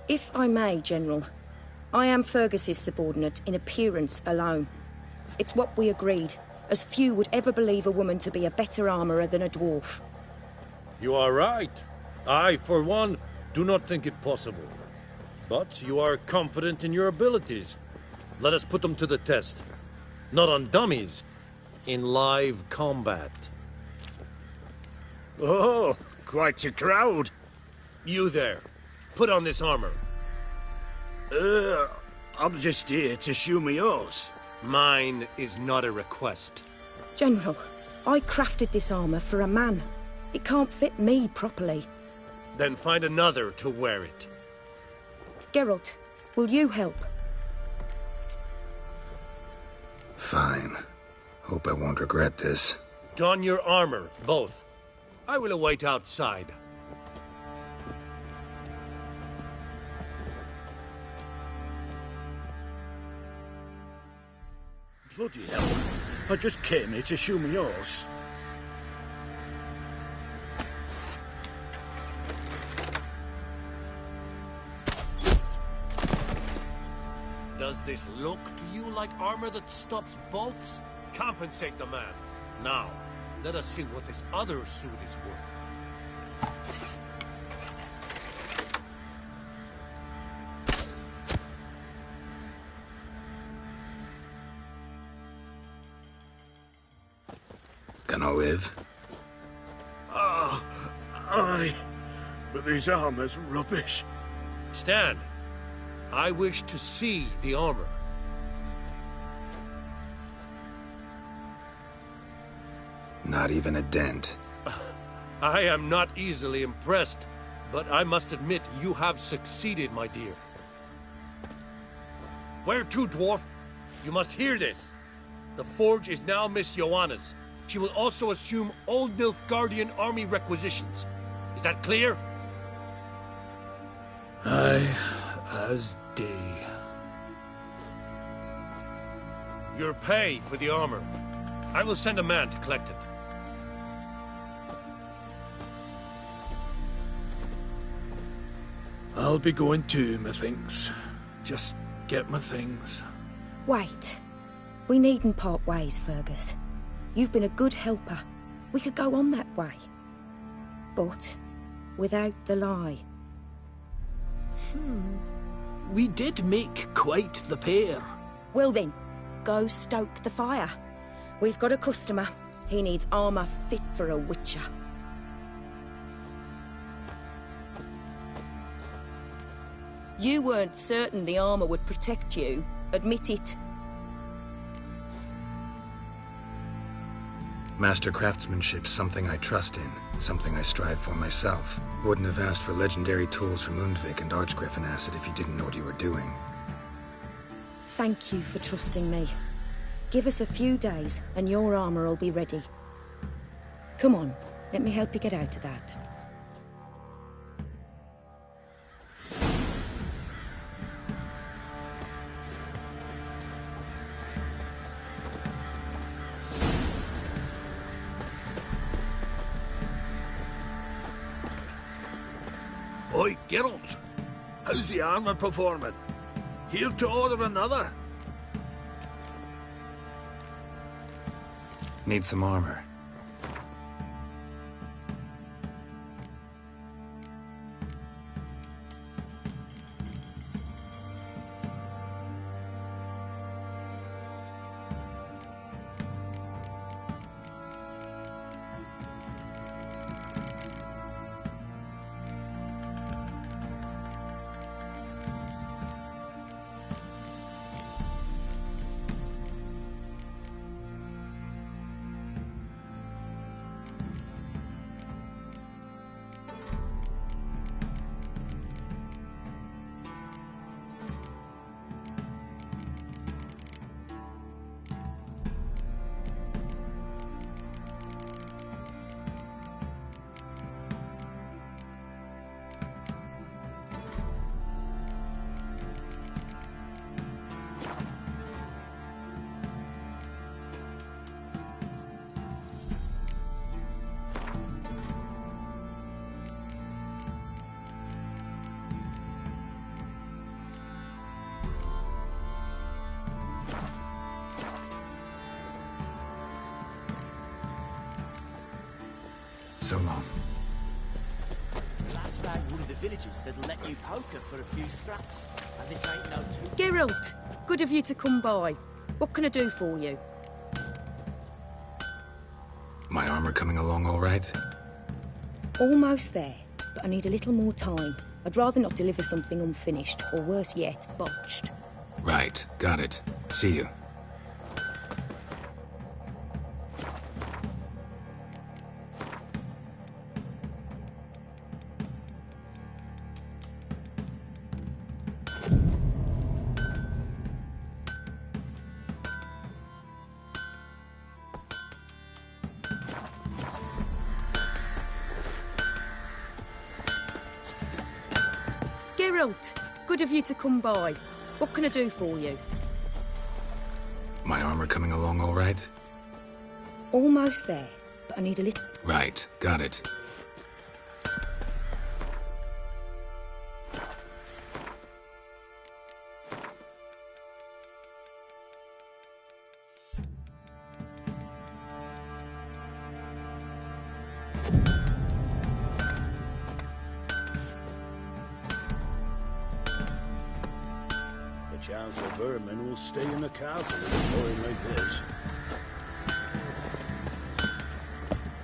If I may, General, I am Fergus's subordinate in appearance alone. It's what we agreed, as few would ever believe a woman to be a better armourer than a dwarf. You are right. I, for one, do not think it possible. But you are confident in your abilities. Let us put them to the test. Not on dummies, in live combat. Oh, quite a crowd. You there, put on this armor. I'm just here to show me yours. Mine is not a request. General, I crafted this armour for a man. It can't fit me properly. Then find another to wear it. Geralt, will you help? Fine. Hope I won't regret this. Don your armor, both. I will await outside. Bloody hell. I just came here to show me yours. Does this look to you like armor that stops bolts? Compensate the man. Now, let us see what this other suit is worth. Gonna live? Aye. But this armor's rubbish. Stand. I wish to see the armor. Not even a dent. I am not easily impressed, but I must admit you have succeeded, my dear. Where to, dwarf? You must hear this. The forge is now Miss Joanna's. She will also assume all Nilfgaardian army requisitions. Is that clear? Aye, as day. Your pay for the armor. I will send a man to collect it. I'll be going too, methinks. Just get my things. Wait. We needn't part ways, Fergus. You've been a good helper. We could go on that way. But without the lie. We did make quite the pair. Well then, go stoke the fire. We've got a customer. He needs armour fit for a witcher. You weren't certain the armour would protect you. Admit it. Master craftsmanship's something I trust in, something I strive for myself. Wouldn't have asked for legendary tools from Undvik and Archgriffin Acid if you didn't know what you were doing. Thank you for trusting me. Give us a few days, and your armor will be ready. Come on, let me help you get out of that. Oi, Geralt! How's the armor performing? Here to order another? Need some armor. So long. Last found one of the villages that'll let you poker for a few scraps. And this ain't no two. Geralt, good of you to come by. What can I do for you? My armor coming along all right? Almost there, but I need a little more time. I'd rather not deliver something unfinished, or worse yet, botched. Right, got it. See you. Geralt, good of you to come by. What can I do for you? My armor coming along all right? Almost there, but I need a little... Right, got it. Chance the vermin will stay in the castle with a boy like this.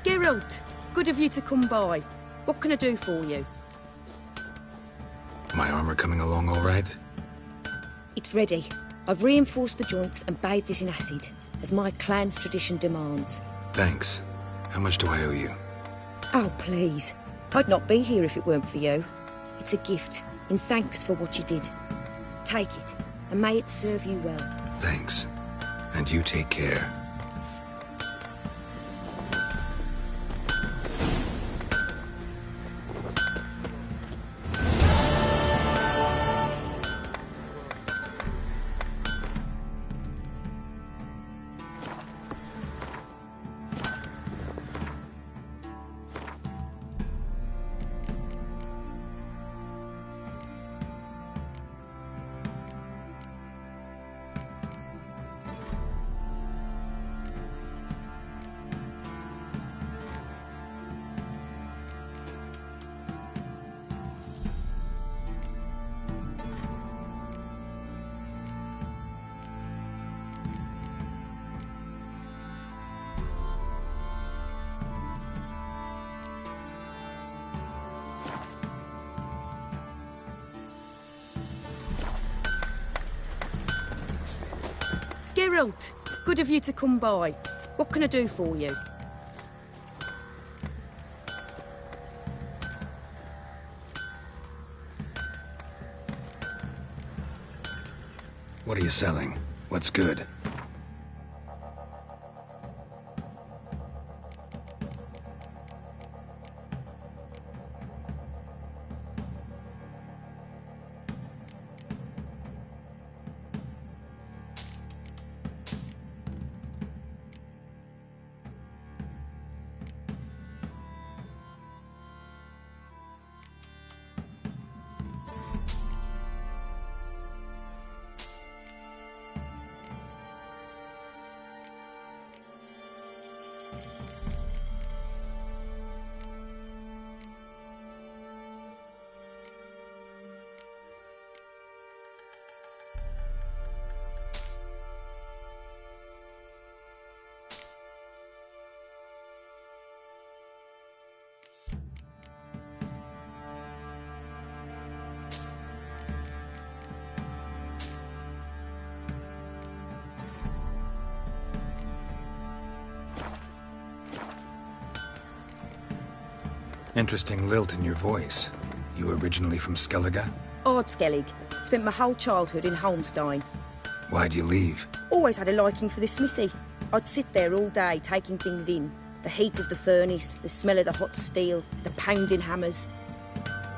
Geralt, good of you to come by. What can I do for you? My armor coming along all right? It's ready. I've reinforced the joints and bathed it in acid, as my clan's tradition demands. Thanks. How much do I owe you? Oh, please. I'd not be here if it weren't for you. It's a gift, in thanks for what you did. Take it, and may it serve you well. Thanks. And you take care. Geralt, good of you to come by. What can I do for you? What are you selling? What's good? Interesting lilt in your voice. You originally from Skellige? Ardskellig. Spent my whole childhood in Holmstein. Why'd you leave? Always had a liking for the smithy. I'd sit there all day taking things in. The heat of the furnace, the smell of the hot steel, the pounding hammers.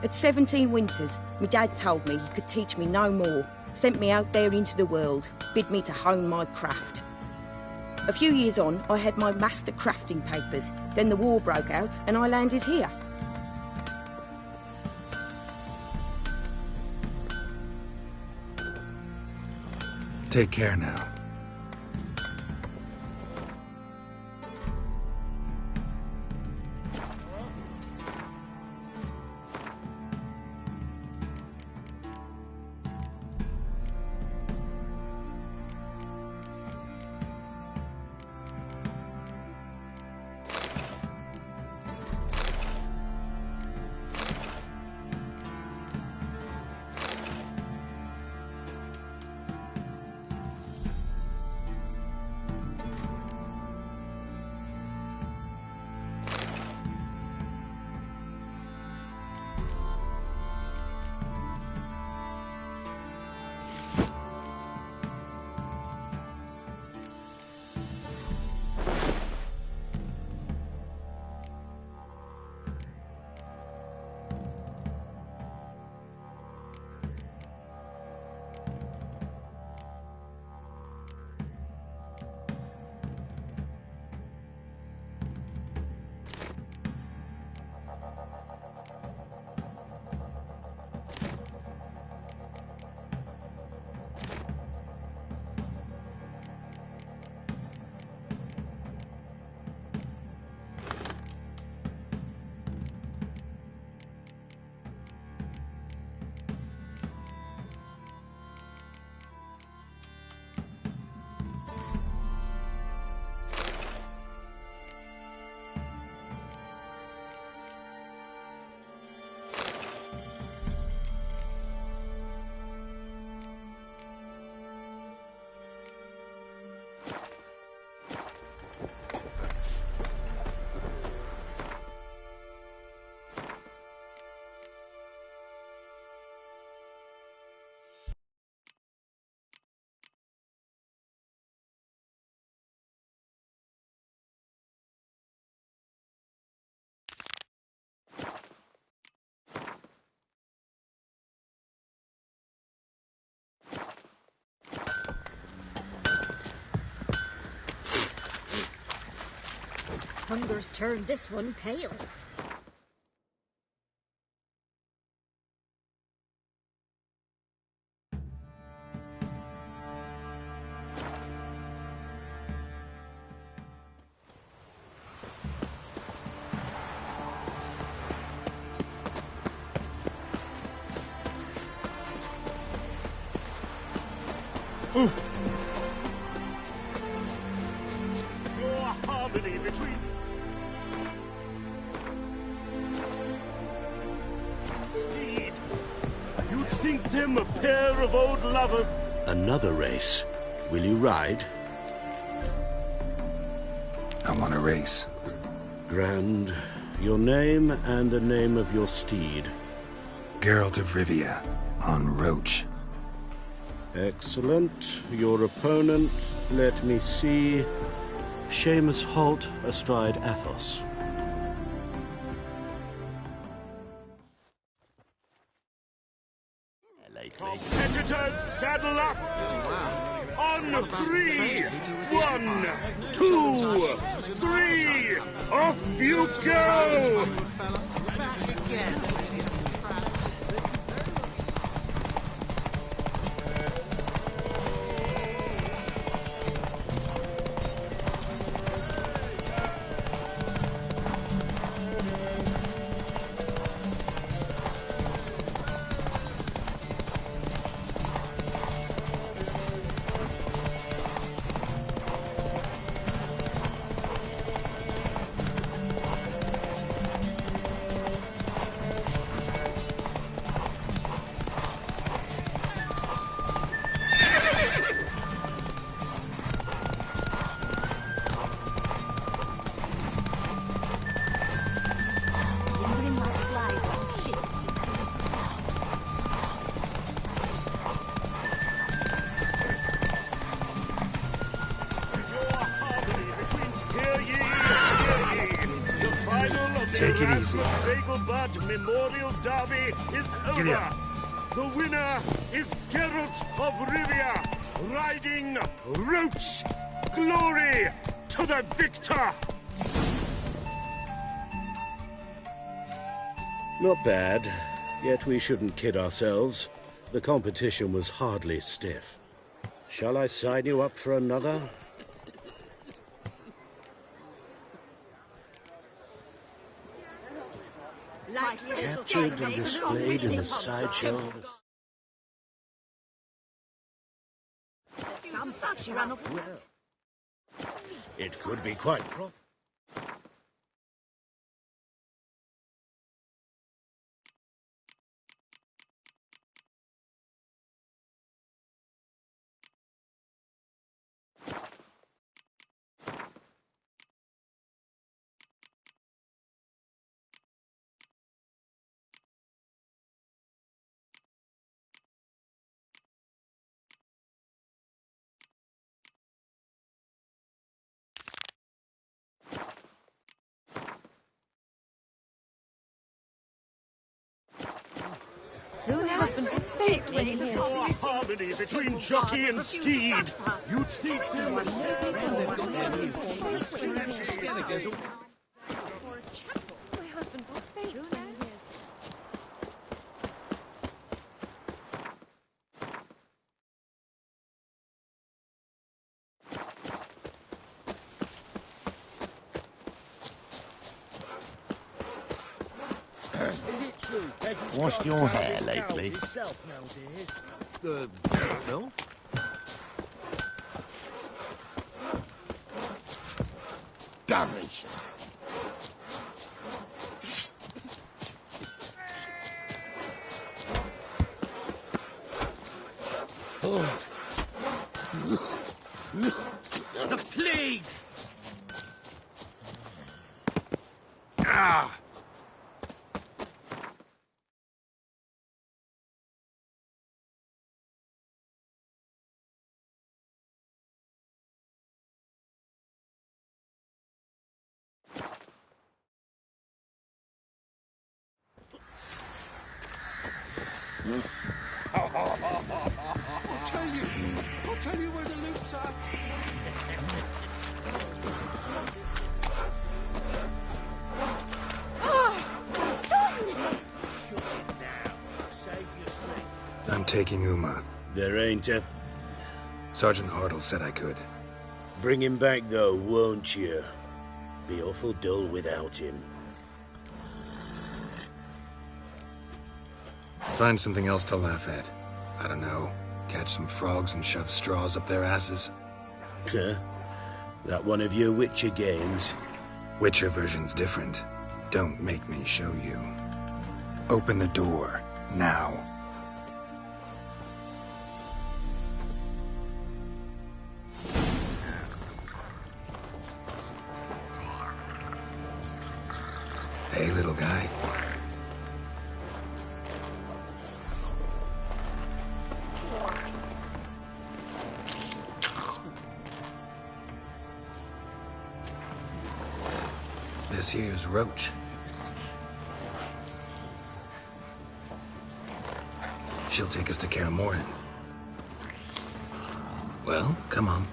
At 17 winters, my dad told me he could teach me no more. Sent me out there into the world, bid me to hone my craft. A few years on, I had my master crafting papers. Then the war broke out and I landed here. Take care now. Hunger's turned this one pale. Harmony between Steed. You'd think them a pair of old lovers. Another race. Will you ride? I want a race. Grand. Your name and the name of your steed. Geralt of Rivia, on Roach. Excellent. Your opponent, let me see. Seamus Holt astride Athos. Competitors, saddle up! On 3! 1, 2, 3! Off you go! Back again. Take it easy. Dagobah Memorial Derby is over. Get up. The winner is Geralt of Rivia, riding Roach. Glory to the victor! Not bad, yet we shouldn't kid ourselves. The competition was hardly stiff. Shall I sign you up for another? Captured and displayed in the sideshow. It could be quite profitable. Who has been faked when it is harmony between jockey and steed? You'd think there were My husband was faked when he is. Washed your hair lately? No. Damnation. The plague! Ah! I'll tell you where the loot's at. I'm taking Uma. There ain't a... Sergeant Hartle said I could. Bring him back, though, won't you? Be awful dull without him. Find something else to laugh at. I don't know. Catch some frogs and shove straws up their asses. Huh? That one of your Witcher games? Witcher version's different. Don't make me show you. Open the door. Now. Hey, little guy. This here's Roach. She'll take us to Kaer Morhen. Well, come on.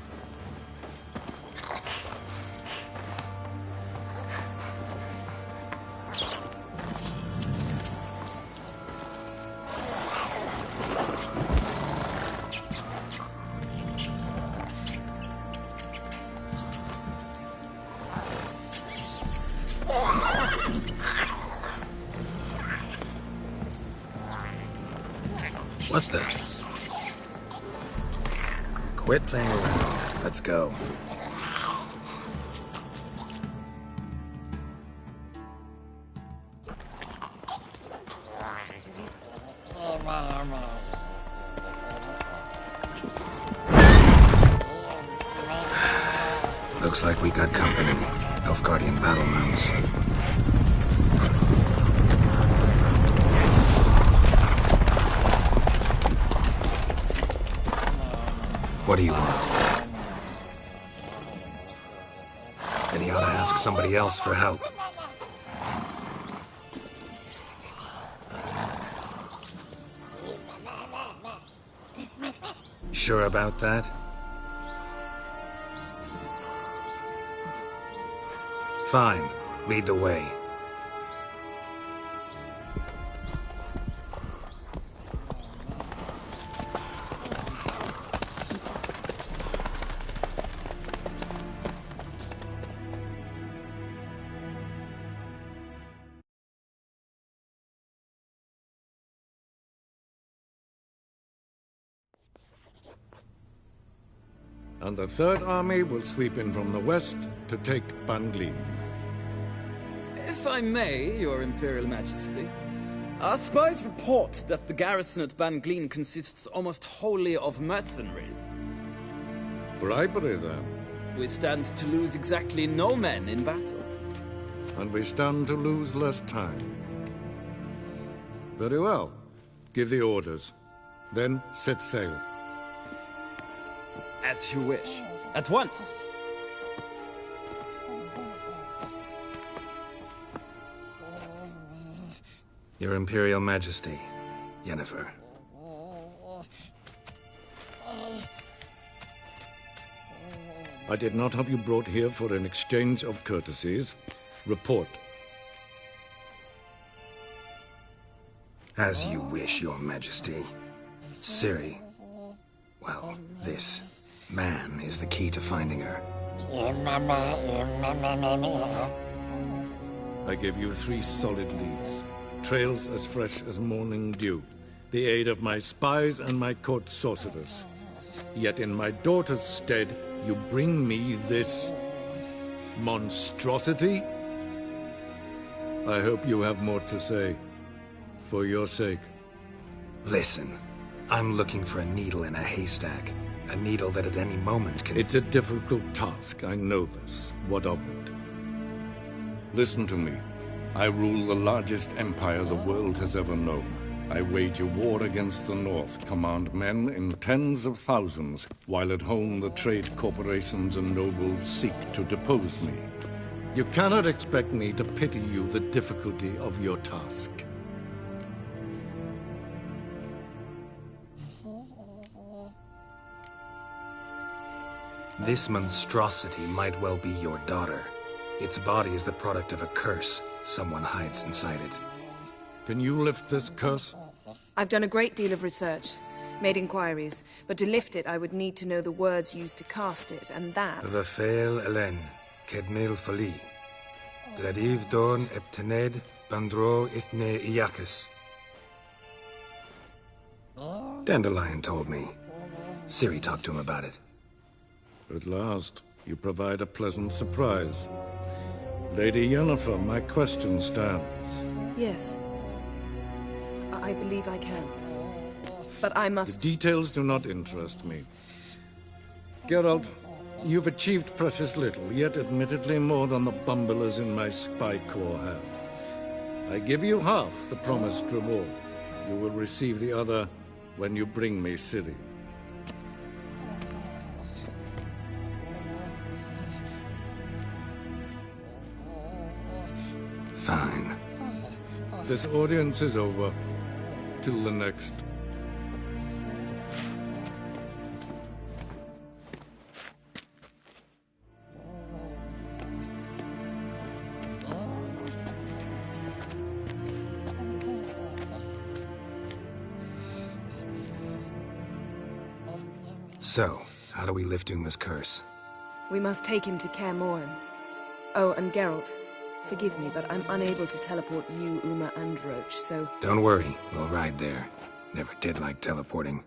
What the? Quit playing around. Let's go. Looks like we got company. Nilfgaardian battle mounts. What do you want? Then he ought to ask somebody else for help. Sure about that? Fine. Lead the way. And the Third Army will sweep in from the west to take Ban Glin. If I may, Your Imperial Majesty, our spies report that the garrison at Ban Glin consists almost wholly of mercenaries. Bribery, then. We stand to lose exactly no men in battle. And we stand to lose less time. Very well. Give the orders. Then set sail. As you wish. At once! Your Imperial Majesty, Yennefer. I did not have you brought here for an exchange of courtesies. Report. As you wish, Your Majesty. Ciri. Well, this man is the key to finding her. I give you 3 solid leads. Trails as fresh as morning dew. The aid of my spies and my court sorcerers. Yet in my daughter's stead, you bring me this monstrosity? I hope you have more to say. For your sake. Listen, I'm looking for a needle in a haystack. A needle that at any moment can... It's a difficult task, I know this. What of it? Listen to me. I rule the largest empire the world has ever known. I wage a war against the North, command men in tens of thousands, while at home the trade corporations and nobles seek to depose me. You cannot expect me to pity you the difficulty of your task. This monstrosity might well be your daughter. Its body is the product of a curse. Someone hides inside it. Can you lift this curse? I've done a great deal of research, made inquiries, but to lift it I would need to know the words used to cast it, and that... Vafael Elen, Kedmil Fali. Dradiv Dorn Eptened Bandro Ithne Iakis. Dandelion told me. Ciri talked to him about it. At last, you provide a pleasant surprise. Lady Yennefer, my question stands. Yes. I believe I can. But I must... The details do not interest me. Geralt, you've achieved precious little, yet admittedly more than the bumblers in my spy corps have. I give you half the promised reward. You will receive the other when you bring me Ciri. Fine. This audience is over. Till the next. So, how do we lift Uma's curse? We must take him to Kaer Morhen. Oh, and Geralt, forgive me, but I'm unable to teleport you, Uma, and Roach, so... Don't worry, we'll ride there. Never did like teleporting.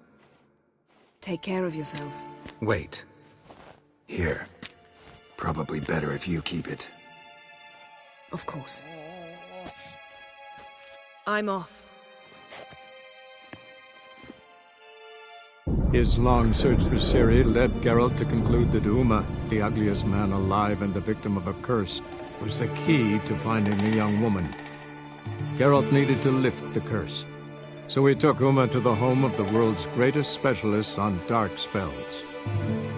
Take care of yourself. Wait. Here. Probably better if you keep it. Of course. I'm off. His long search for Ciri led Geralt to conclude that Uma, the ugliest man alive and the victim of a curse, was the key to finding the young woman. Geralt needed to lift the curse, so he took Uma to the home of the world's greatest specialists on dark spells,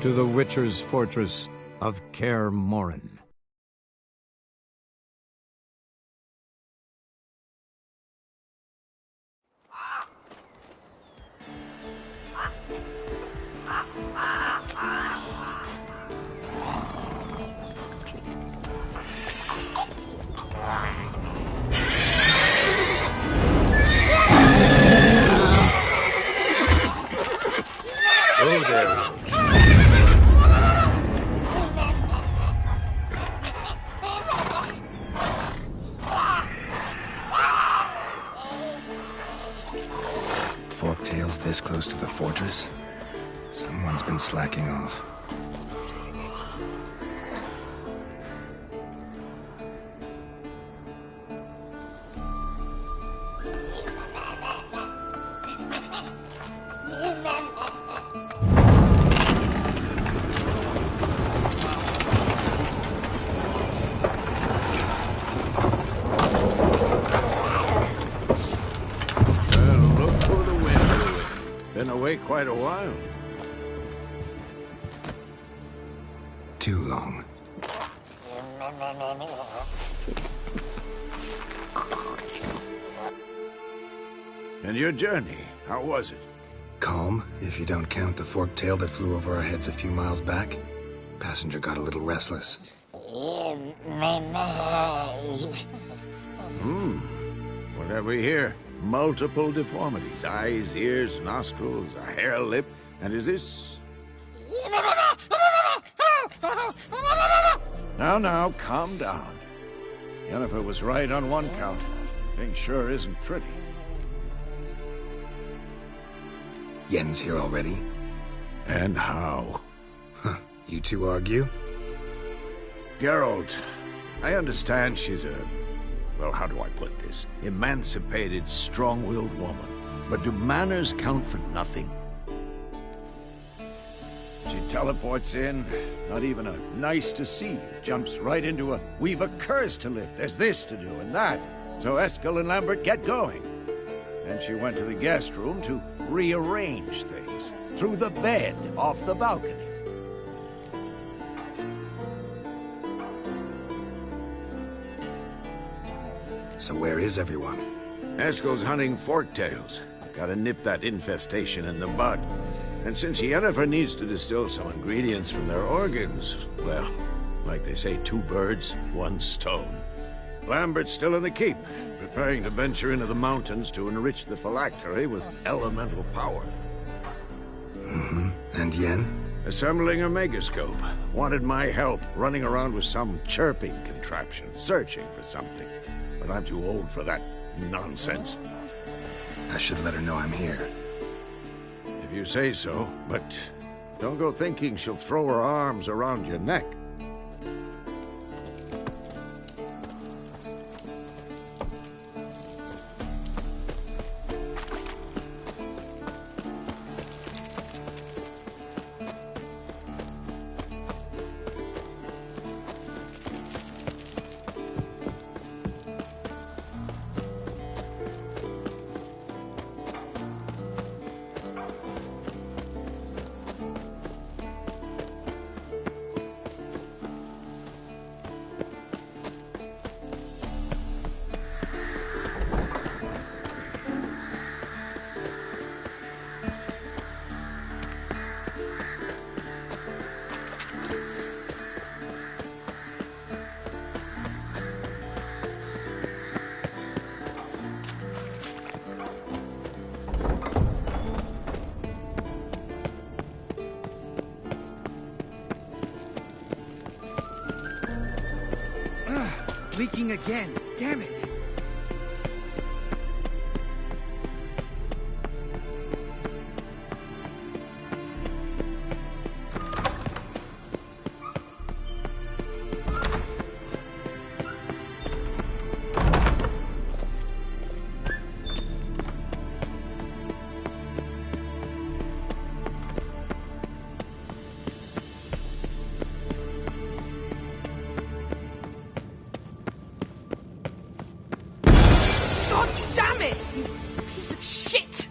to the Witcher's fortress of Kaer Morhen. Oh, there, Roach. Forktail's this close to the fortress? Someone's been slacking off. Quite a while. Too long. And your journey, how was it? Calm, if you don't count the forktail that flew over our heads a few miles back. Passenger got a little restless. What have we here? Multiple deformities. Eyes, ears, nostrils, a hair lip. And is this... Now, calm down. Yennefer was right on one count. Thing sure isn't pretty. Yen's here already? And how? Huh. You two argue? Geralt, I understand she's a... Well, how do I put this? Emancipated, strong-willed woman. But do manners count for nothing? She teleports in, not even a nice to see, jumps right into a, we've a curse to lift, there's this to do and that. So Eskel and Lambert get going. And she went to the guest room to rearrange things. Through the bed, off the balcony. So where is everyone? Eskel's hunting forktails. Gotta nip that infestation in the bud. And since Yennefer needs to distill some ingredients from their organs, well, like they say, 2 birds, 1 stone. Lambert's still in the keep, preparing to venture into the mountains to enrich the phylactery with elemental power. And Yen? Assembling a megascope. Wanted my help running around with some chirping contraption, searching for something. But I'm too old for that nonsense. I should let her know I'm here. If you say so, but don't go thinking she'll throw her arms around your neck. leaking again. Damn it! You piece of shit!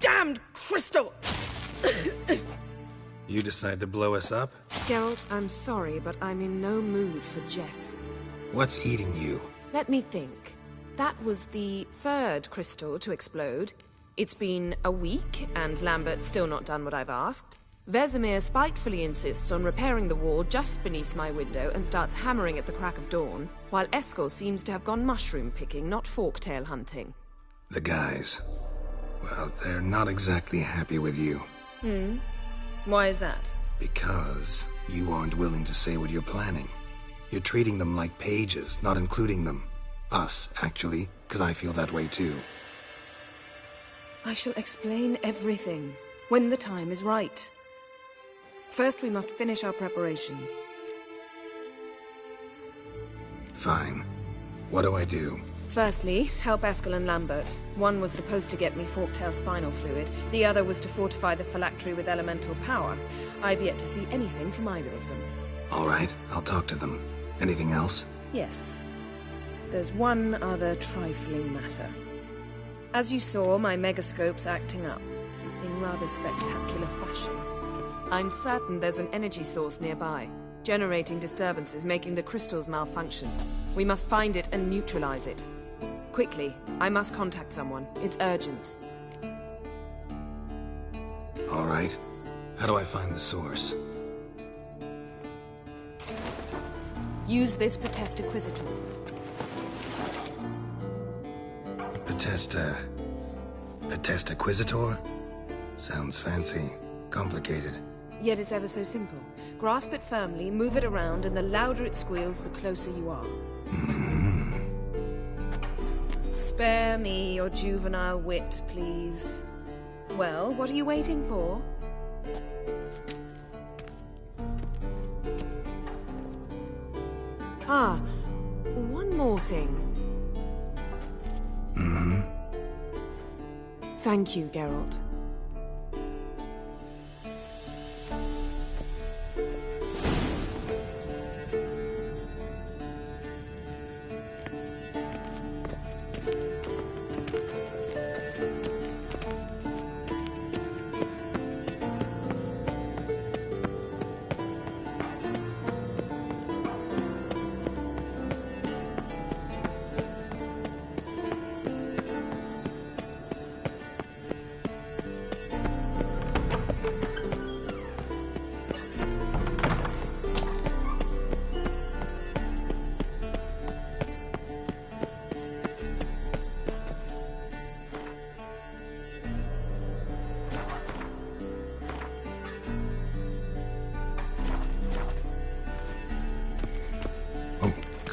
Damned crystal! You decide to blow us up? Geralt, I'm sorry, but I'm in no mood for jests. What's eating you? Let me think. That was the third crystal to explode. It's been a week, and Lambert's still not done what I've asked. Vesemir spitefully insists on repairing the wall just beneath my window and starts hammering at the crack of dawn, while Eskel seems to have gone mushroom picking, not forktail hunting. The guys. Well, they're not exactly happy with you. Why is that? Because you aren't willing to say what you're planning. You're treating them like pages, not including them. Us, actually, because I feel that way too. I shall explain everything, when the time is right. First, we must finish our preparations. Fine. What do I do? Firstly, help Eskel and Lambert. One was supposed to get me forktail spinal fluid, the other was to fortify the phylactery with elemental power. I've yet to see anything from either of them. All right, I'll talk to them. Anything else? Yes. There's one other trifling matter. As you saw, my megascope's acting up, in rather spectacular fashion. I'm certain there's an energy source nearby, generating disturbances, making the crystals malfunction. We must find it and neutralize it. Quickly, I must contact someone. It's urgent. All right. How do I find the source? Use this Potesta Quisitor. Potesta Quisitor? Sounds fancy. Complicated. Yet it's ever so simple. Grasp it firmly, move it around, and the louder it squeals, the closer you are. Spare me your juvenile wit, please. Well, what are you waiting for? Ah, one more thing. Thank you, Geralt.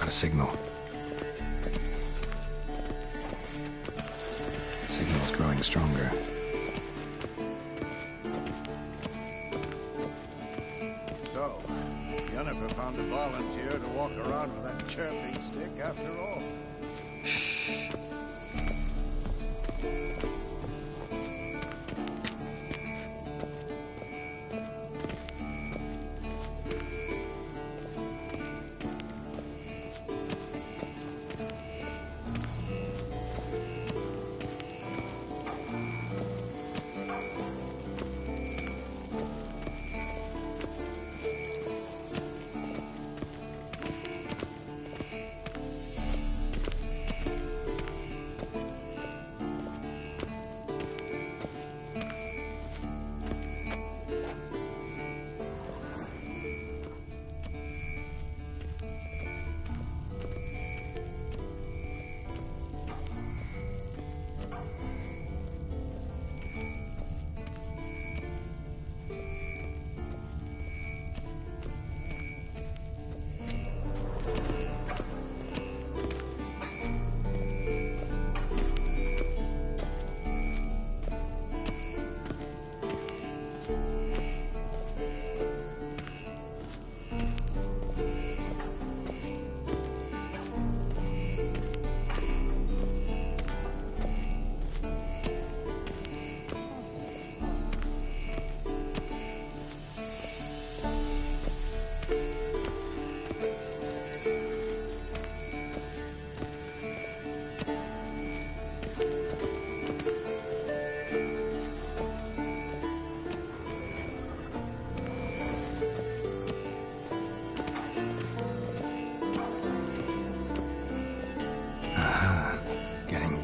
Signal. Signal's growing stronger. So, Yennefer found a volunteer to walk around with that chirping stick after all. Shh.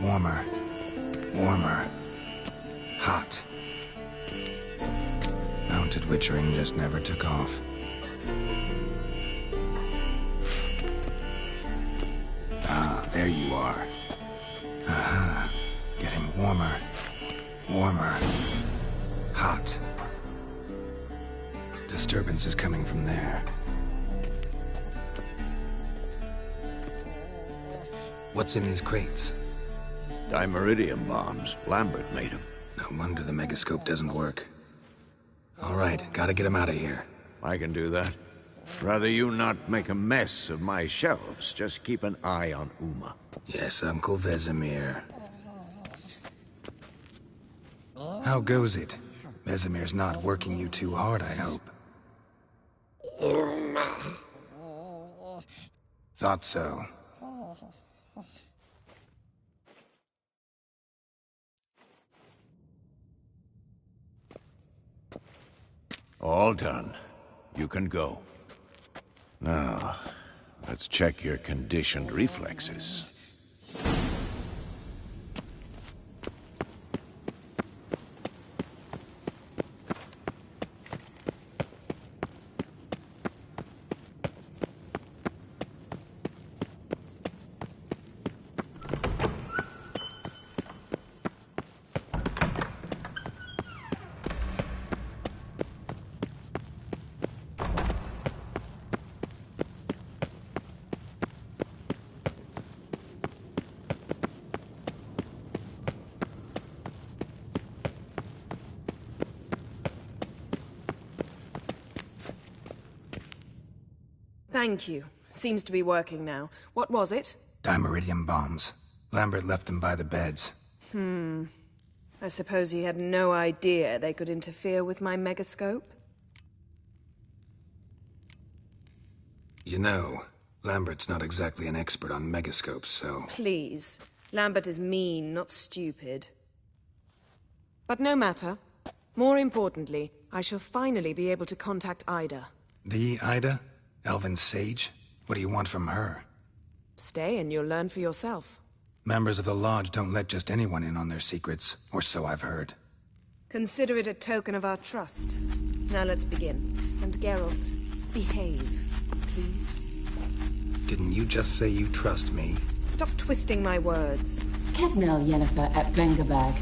Warmer. Warmer. Hot. Mounted witchering just never took off. Ah, there you are. Aha. Getting warmer. Warmer. Hot. Disturbance is coming from there. What's in these crates? Dimeridium bombs. Lambert made them. No wonder the megascope doesn't work. All right, gotta get him out of here. I can do that. Rather you not make a mess of my shelves. Just keep an eye on Uma. Yes, Uncle Vesemir. How goes it? Vesemir's not working you too hard, I hope. Thought so. All done. You can go. Now, let's check your conditioned reflexes. Thank you. Seems to be working now. What was it? Dimeridium bombs. Lambert left them by the beds. I suppose he had no idea they could interfere with my megascope? You know, Lambert's not exactly an expert on megascopes, so... Please. Lambert is mean, not stupid. But no matter. More importantly, I shall finally be able to contact Ida. The Ida? Elven sage? What do you want from her? Stay and you'll learn for yourself. Members of the Lodge don't let just anyone in on their secrets, or so I've heard. Consider it a token of our trust. Now let's begin. And Geralt, behave, please. Didn't you just say you trust me? Stop twisting my words. Kedmil Yennefer at Vengerberg.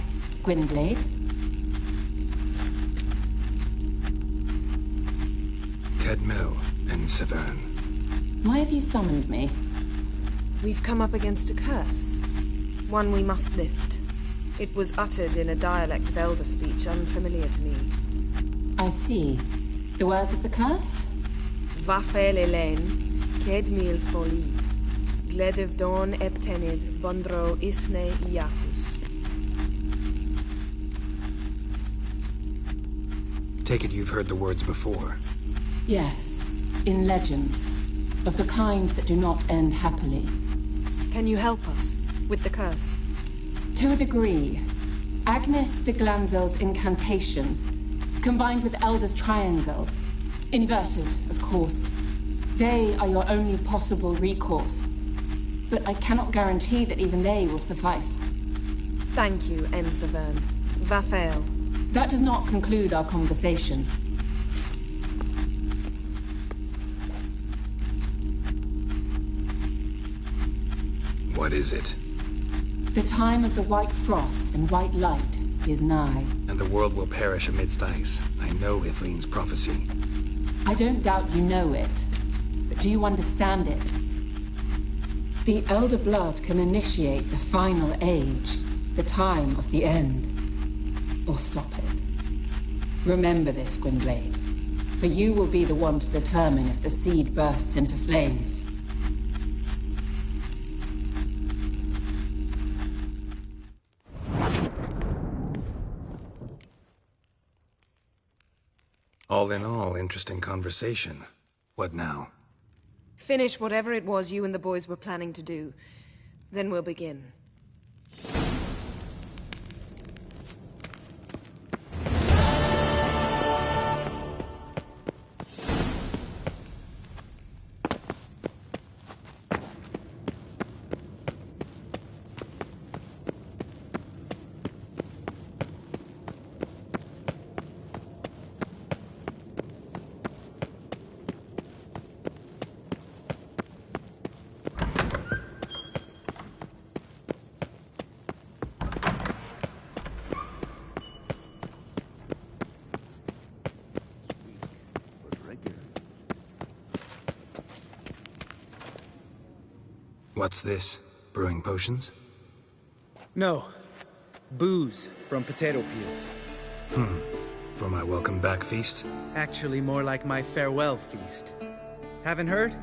Gwynblade. Kedmil and Severn. Why have you summoned me? We've come up against a curse. One we must lift. It was uttered in a dialect of Elder speech unfamiliar to me. I see. The words of the curse? Vafel Elaine, Kedmil Foli, Gledev Don Eptenid, Bondro Isne Iacus. Take it you've heard the words before. Yes, in legends. Of the kind that do not end happily. Can you help us with the curse? To a degree. Agnes de Glanville's incantation, combined with Elder's triangle, inverted, of course. They are your only possible recourse. But I cannot guarantee that even they will suffice. Thank you, Severn. Vafel. That does not conclude our conversation. What is it? The time of the white frost and white light is nigh. And the world will perish amidst ice. I know Ithleen's prophecy. I don't doubt you know it. But do you understand it? The Elder Blood can initiate the final age, the time of the end. Or stop it. Remember this, Gwynblade. For you will be the one to determine if the seed bursts into flames. All in all, interesting conversation. What now? Finish whatever it was you and the boys were planning to do. Then we'll begin. What's this? Brewing potions? No. Booze from potato peels. For my welcome back feast? Actually, more like my farewell feast. Haven't heard?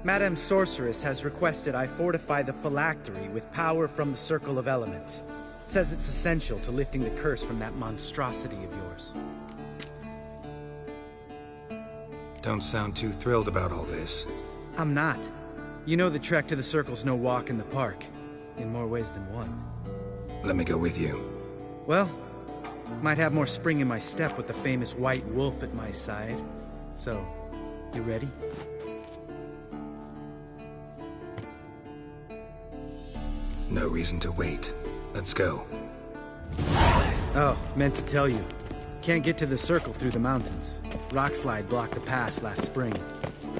Madame Sorceress has requested I fortify the phylactery with power from the Circle of Elements. Says it's essential to lifting the curse from that monstrosity of yours. Don't sound too thrilled about all this. I'm not. You know the trek to the Circle's no walk in the park. In more ways than one. Let me go with you. Well, might have more spring in my step with the famous White Wolf at my side. So, you ready? No reason to wait. Let's go. Oh, meant to tell you. Can't get to the Circle through the mountains. Rockslide blocked the pass last spring.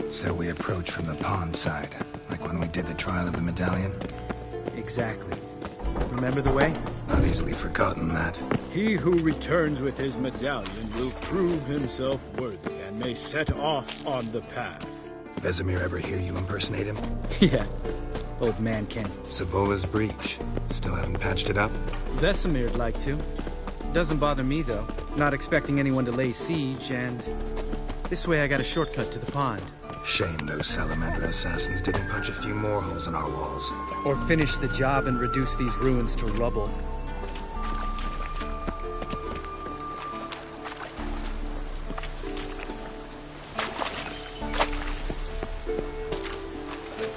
So we approach from the pond side, like when we did the trial of the medallion? Exactly. Remember the way? Not easily forgotten that. He who returns with his medallion will prove himself worthy and may set off on the path. Vesemir ever hear you impersonate him? Yeah. Old man can. Savola's breach. Still haven't patched it up? Vesemir'd like to. Doesn't bother me, though. Not expecting anyone to lay siege, and... this way I got a shortcut to the pond. Shame those salamander assassins didn't punch a few more holes in our walls. Or finish the job and reduce these ruins to rubble.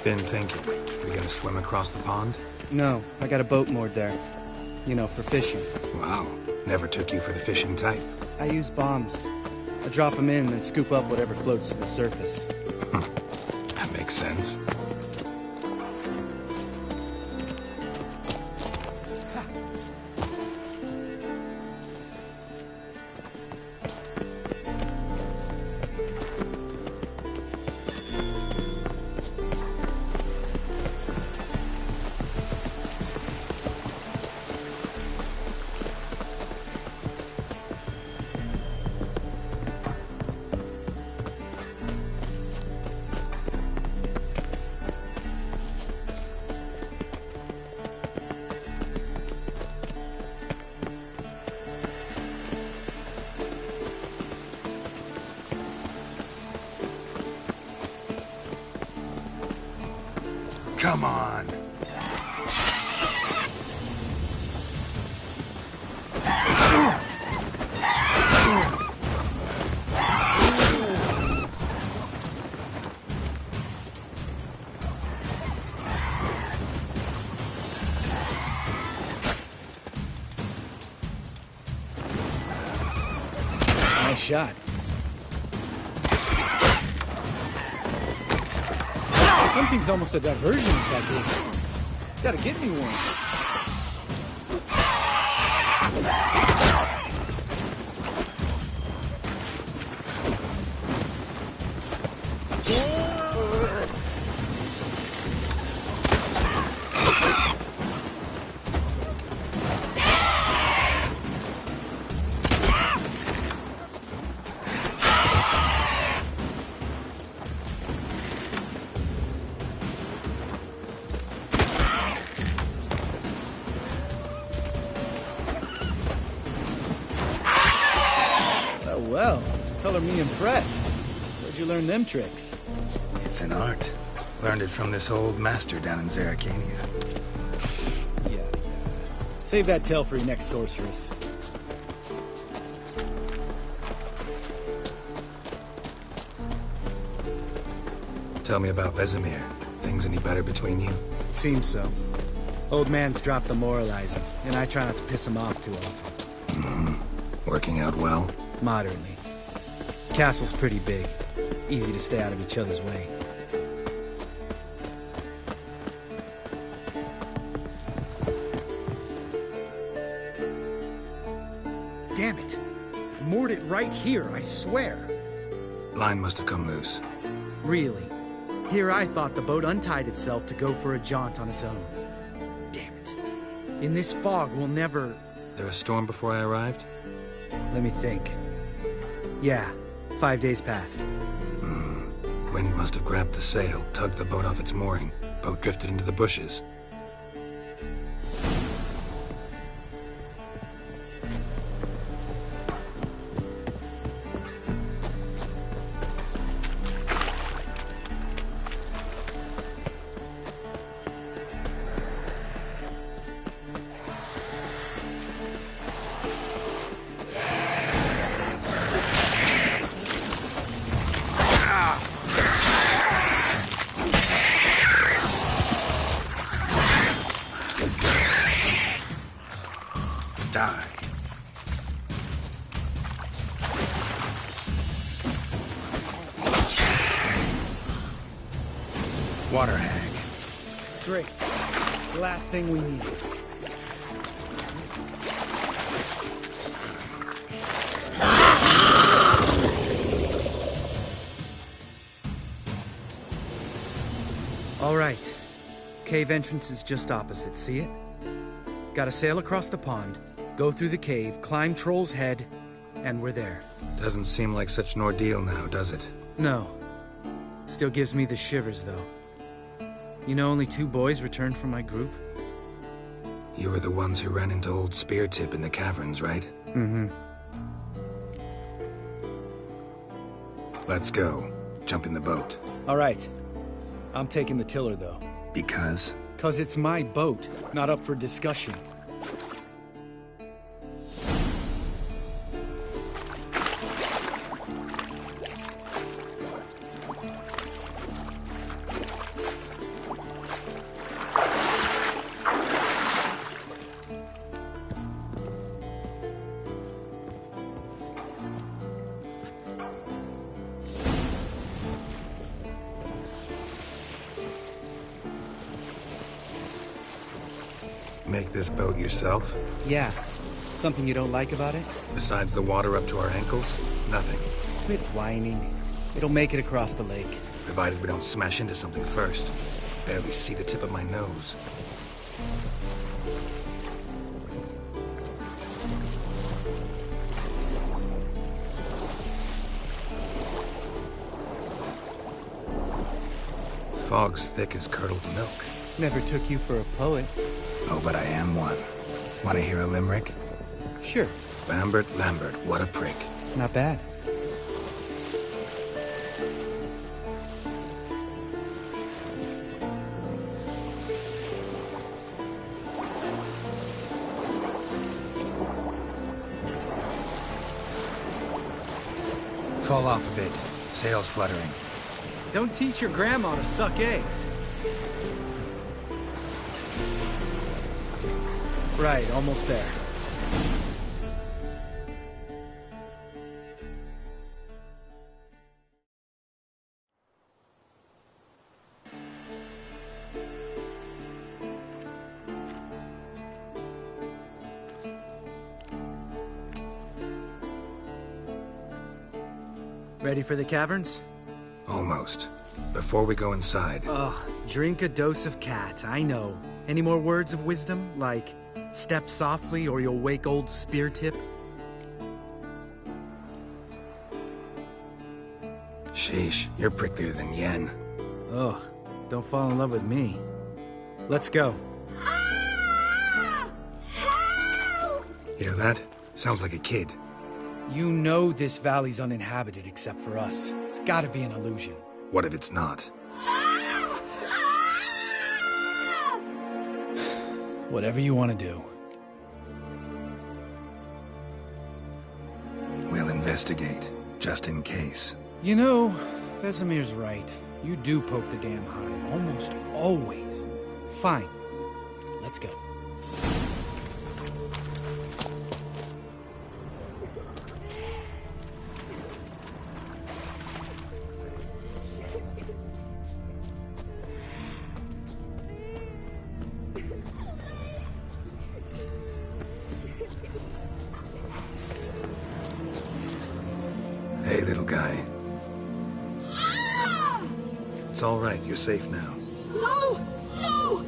Been thinking. We gonna swim across the pond? No, I got a boat moored there. You know, for fishing. Wow. Never took you for the fishing type. I use bombs. I drop them in, then scoop up whatever floats to the surface. That makes sense. Come on. Nice shot. Hunting's almost a diversion with that game. Gotta get me one. Well, color me impressed. Where'd you learn them tricks? It's an art. Learned it from this old master down in Zerrikania. Yeah. Save that tale for your next sorceress. Tell me about Vesemir. Things any better between you? It seems so. Old man's dropped the moralizing, and I try not to piss him off too often. Working out well? Moderately. Castle's pretty big. Easy to stay out of each other's way. Damn it! I moored it right here, I swear. Line must have come loose. Really? Here I thought the boat untied itself to go for a jaunt on its own. Damn it. In this fog, we'll never... There a storm before I arrived? Let me think. Yeah, 5 days passed. Wind must have grabbed the sail, tugged the boat off its mooring. Boat drifted into the bushes. Die. Water hag. Great. The last thing we need. All right. Cave entrance is just opposite, see it? Gotta sail across the pond, go through the cave, climb Troll's Head, and we're there. Doesn't seem like such an ordeal now, does it? No. Still gives me the shivers, though. You know only 2 boys returned from my group? You were the ones who ran into old Speartip in the caverns, right? Mm-hmm. Let's go. Jump in the boat. All right. I'm taking the tiller, though. Because? 'Cause it's my boat, not up for discussion. Make this boat yourself? Yeah. Something you don't like about it? Besides the water up to our ankles? Nothing. Quit whining. It'll make it across the lake. Provided we don't smash into something first. Barely see the tip of my nose. Fog's thick as curdled milk. Never took you for a poet. Oh, but I am one. Want to hear a limerick? Sure. Lambert, Lambert, what a prick. Not bad. Fall off a bit. Sail's fluttering. Don't teach your grandma to suck eggs. Right, almost there. Ready for the caverns? Almost. Before we go inside... Ugh, drink a dose of cat, I know. Any more words of wisdom, like... step softly or you'll wake old Speartip? Sheesh, you're pricklier than Yen. Ugh, don't fall in love with me. Let's go. Hear that? Sounds like a kid. You know this valley's uninhabited except for us. It's gotta be an illusion. What if it's not? Whatever you want to do. We'll investigate, just in case. You know, Vesemir's right. You do poke the damn hive, almost always. Fine. Let's go. Hey, little guy. It's all right. You're safe now. No! No!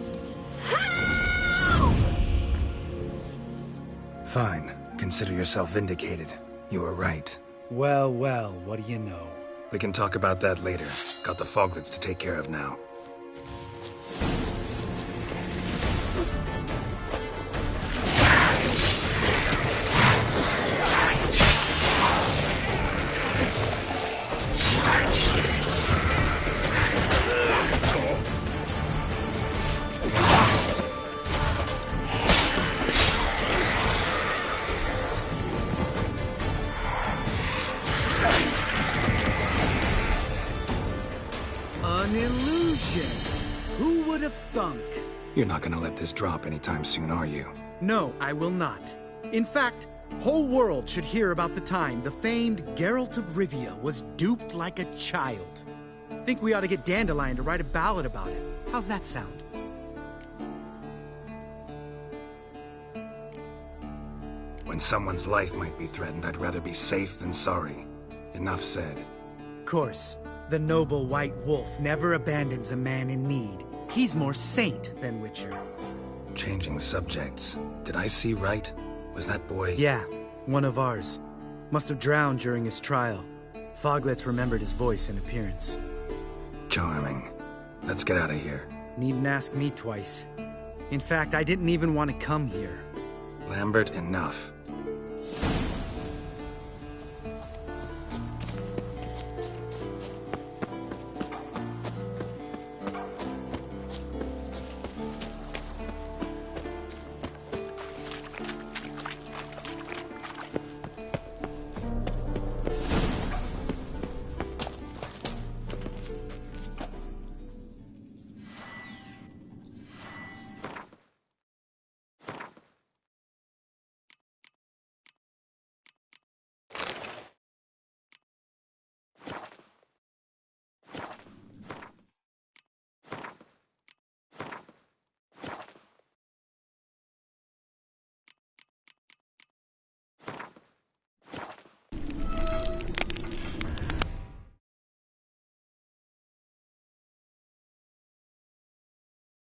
Fine. Consider yourself vindicated. You were right. Well, well, what do you know? We can talk about that later. Got the foglets to take care of now. An illusion! Who would have thunk? You're not gonna let this drop anytime soon, are you? No, I will not. In fact, whole world should hear about the time the famed Geralt of Rivia was duped like a child. Think we ought to get Dandelion to write a ballad about it. How's that sound? When someone's life might be threatened, I'd rather be safe than sorry. Enough said. Course, the noble white wolf never abandons a man in need. He's more saint than witcher. Changing subjects. Did I see right? Was that boy... Yeah, one of ours. Must have drowned during his trial. Foglets remembered his voice and appearance. Charming. Let's get out of here. Needn't ask me twice. In fact, I didn't even want to come here. Lambert, enough.